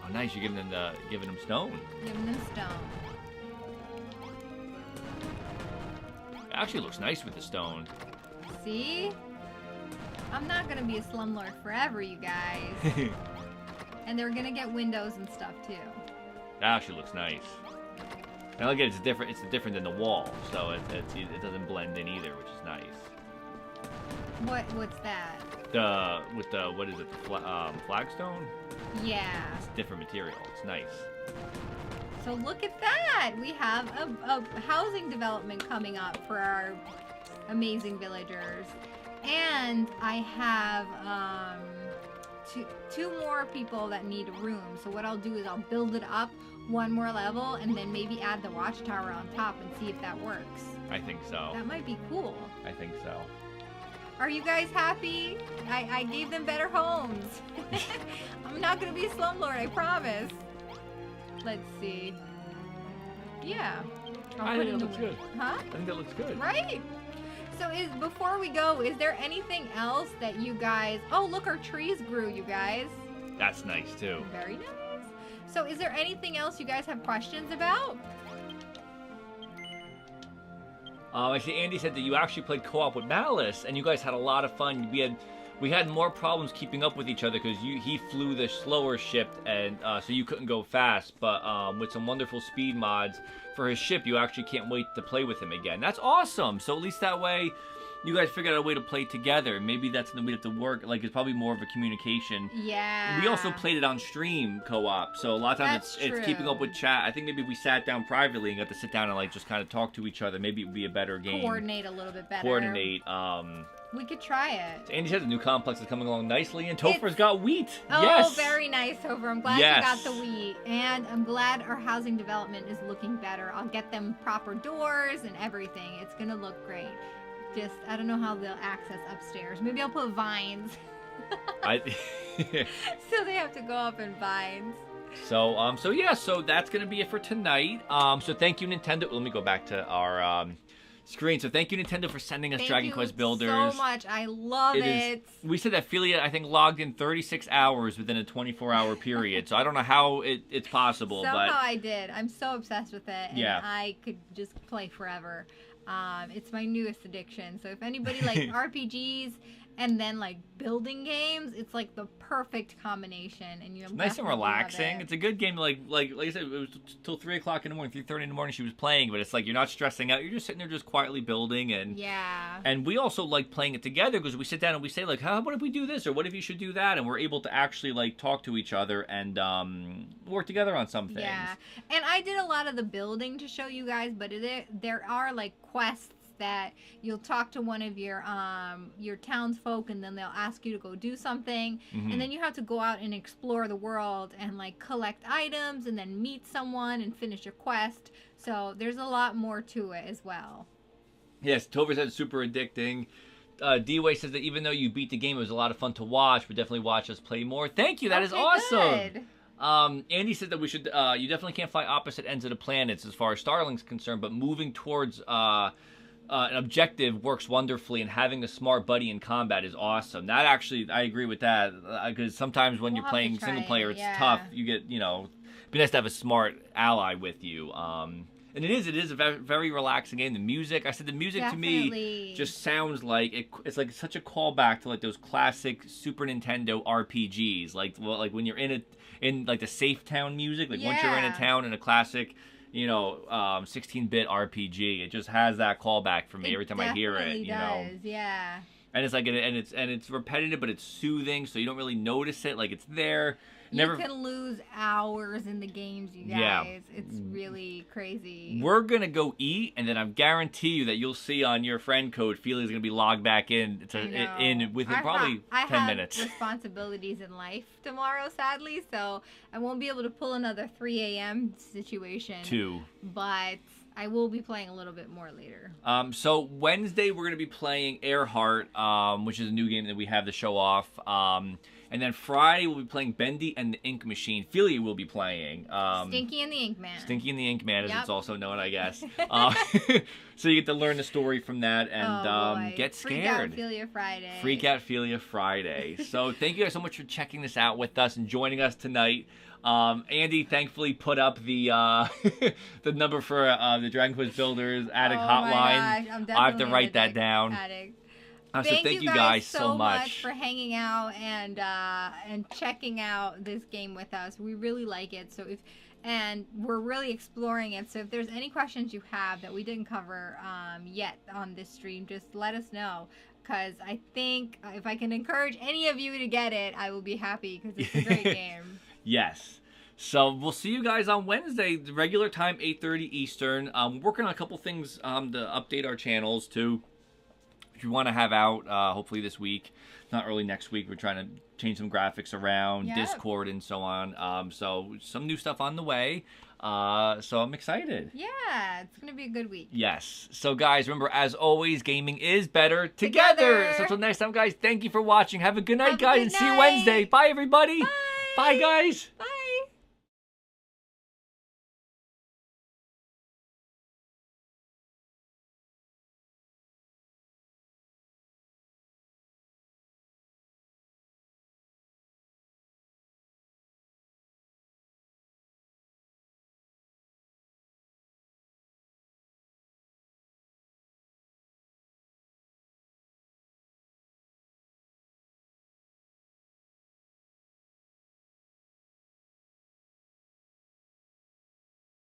Oh, nice! You're giving them stone. Giving them stone. It actually looks nice with the stone. See? I'm not gonna be a slumlord forever, you guys. And they're gonna get windows and stuff too. That actually looks nice. And look at it, it's different. It's different than the wall, so it doesn't blend in either, which is nice. What's that? What is it? The flagstone? Yeah. It's different material. It's nice. So look at that! We have a housing development coming up for our amazing villagers. And I have two more people that need a room. So what I'll do is I'll build it up one more level and then maybe add the watchtower on top and see if that works. I think so. That might be cool. I think so. Are you guys happy? I gave them better homes. I'm not going to be a slumlord, I promise. Let's see. Yeah. I think that looks good. Huh? I think that looks good. Right? So before we go, is there anything else that you guys... Oh, look, our trees grew, you guys. That's nice, too. Very nice. So is there anything else you guys have questions about? I see Andy said that you actually played co-op with Malice, and you guys had a lot of fun. We had more problems keeping up with each other because he flew the slower ship, and so you couldn't go fast. But with some wonderful speed mods for his ship, you actually can't wait to play with him again. That's awesome. So at least that way, you guys figured out a way to play together. Maybe that's something we have to work. Like, it's probably more of a communication. Yeah. We also played it on stream co-op, so a lot of times it's keeping up with chat. I think maybe if we sat down privately and got to sit down and like just kind of talk to each other, maybe it would be a better game. Coordinate a little bit better. Coordinate. We could try it. Andy said the new complex is coming along nicely, and Topher's got wheat. Oh, yes. Very nice, Topher. I'm glad you got the wheat, and I'm glad our housing development is looking better. I'll get them proper doors and everything. It's gonna look great. Just, I don't know how they'll access upstairs. Maybe I'll put vines. So they have to go up in vines. So that's gonna be it for tonight. So thank you, Nintendo. Let me go back to our screen. So thank you, Nintendo, for sending us Dragon Quest Builders. So much. I love it. We said that Felia, I think, logged in 36 hours within a 24-hour period. So I don't know how it's possible. Somehow I did. I'm so obsessed with it. And I could just play forever. It's my newest addiction. So if anybody likes RPGs and then like building games, it's like the perfect combination. And you nice and relaxing. It's a good game. Like I said, it was till 3 o'clock in the morning, 3:30 in the morning. She was playing, but it's like you're not stressing out. You're just sitting there, just quietly building. And And we also like playing it together because we sit down and we say like, what if we do this, or what if you should do that, and we're able to actually like talk to each other and work together on some things. Yeah, and I did a lot of the building to show you guys, but there are like quests that you'll talk to one of your townsfolk, and then they'll ask you to go do something, and then you have to go out and explore the world and like collect items and then meet someone and finish your quest. So there's a lot more to it as well. Yes, Tover said super addicting. D-Way says that even though you beat the game, it was a lot of fun to watch, but definitely watch us play more. Thank you, that is awesome. Good. Andy said that we should, you definitely can't fly opposite ends of the planets as far as Starlink's concerned, but moving towards an objective works wonderfully, and having a smart buddy in combat is awesome. That actually, I agree with that, because sometimes when you're playing single player, it's tough. You get, it'd be nice to have a smart ally with you. And it is a very relaxing game. The music, I said, the music to me just sounds like it's like such a callback to like those classic Super Nintendo RPGs, like when you're in like the Safe Town music, like once you're in a town in a classic 16-bit RPG. It just has that callback for me every time I hear it. Yeah. And it's like, and it's repetitive, but it's soothing, so you don't really notice it. Like it's there. You can lose hours in the games, you guys. Yeah. It's really crazy. We're going to go eat, and then I guarantee you that you'll see on your friend code, Felia's going to be logged back in within probably 10 minutes. I have responsibilities in life tomorrow, sadly, so I won't be able to pull another 3 a.m. situation. 2. But I will be playing a little bit more later. So Wednesday, we're going to be playing Earhart, which is a new game that we have to show off. And then Friday, we'll be playing Bendy and the Ink Machine. Felia will be playing. Stinky and the Ink Man. Stinky and the Ink Man, as it's also known, I guess. So you get to learn the story from that and get scared. Freak Out Felia Friday. Freak Out Felia Friday. So thank you guys so much for checking this out with us and joining us tonight. Andy thankfully put up the the number for the Dragon Quest Builders Attic hotline. I have to write that down. So thank you guys so much for hanging out and checking out this game with us. We really like it. And we're really exploring it. So if there's any questions you have that we didn't cover yet on this stream, just let us know. Because I think if I can encourage any of you to get it, I will be happy because it's a great game. Yes. So we'll see you guys on Wednesday, the regular time, 8:30 Eastern. We're working on a couple things to update our channels too. If you want to have out, hopefully this week, not early next week, we're trying to change some graphics around, Discord and so on. So some new stuff on the way. So I'm excited. Yeah, it's going to be a good week. Yes. So guys, remember, as always, gaming is better together. So until next time, guys, thank you for watching. Have a good night, guys, and see you Wednesday. Bye, everybody. Bye. Bye, guys. Bye.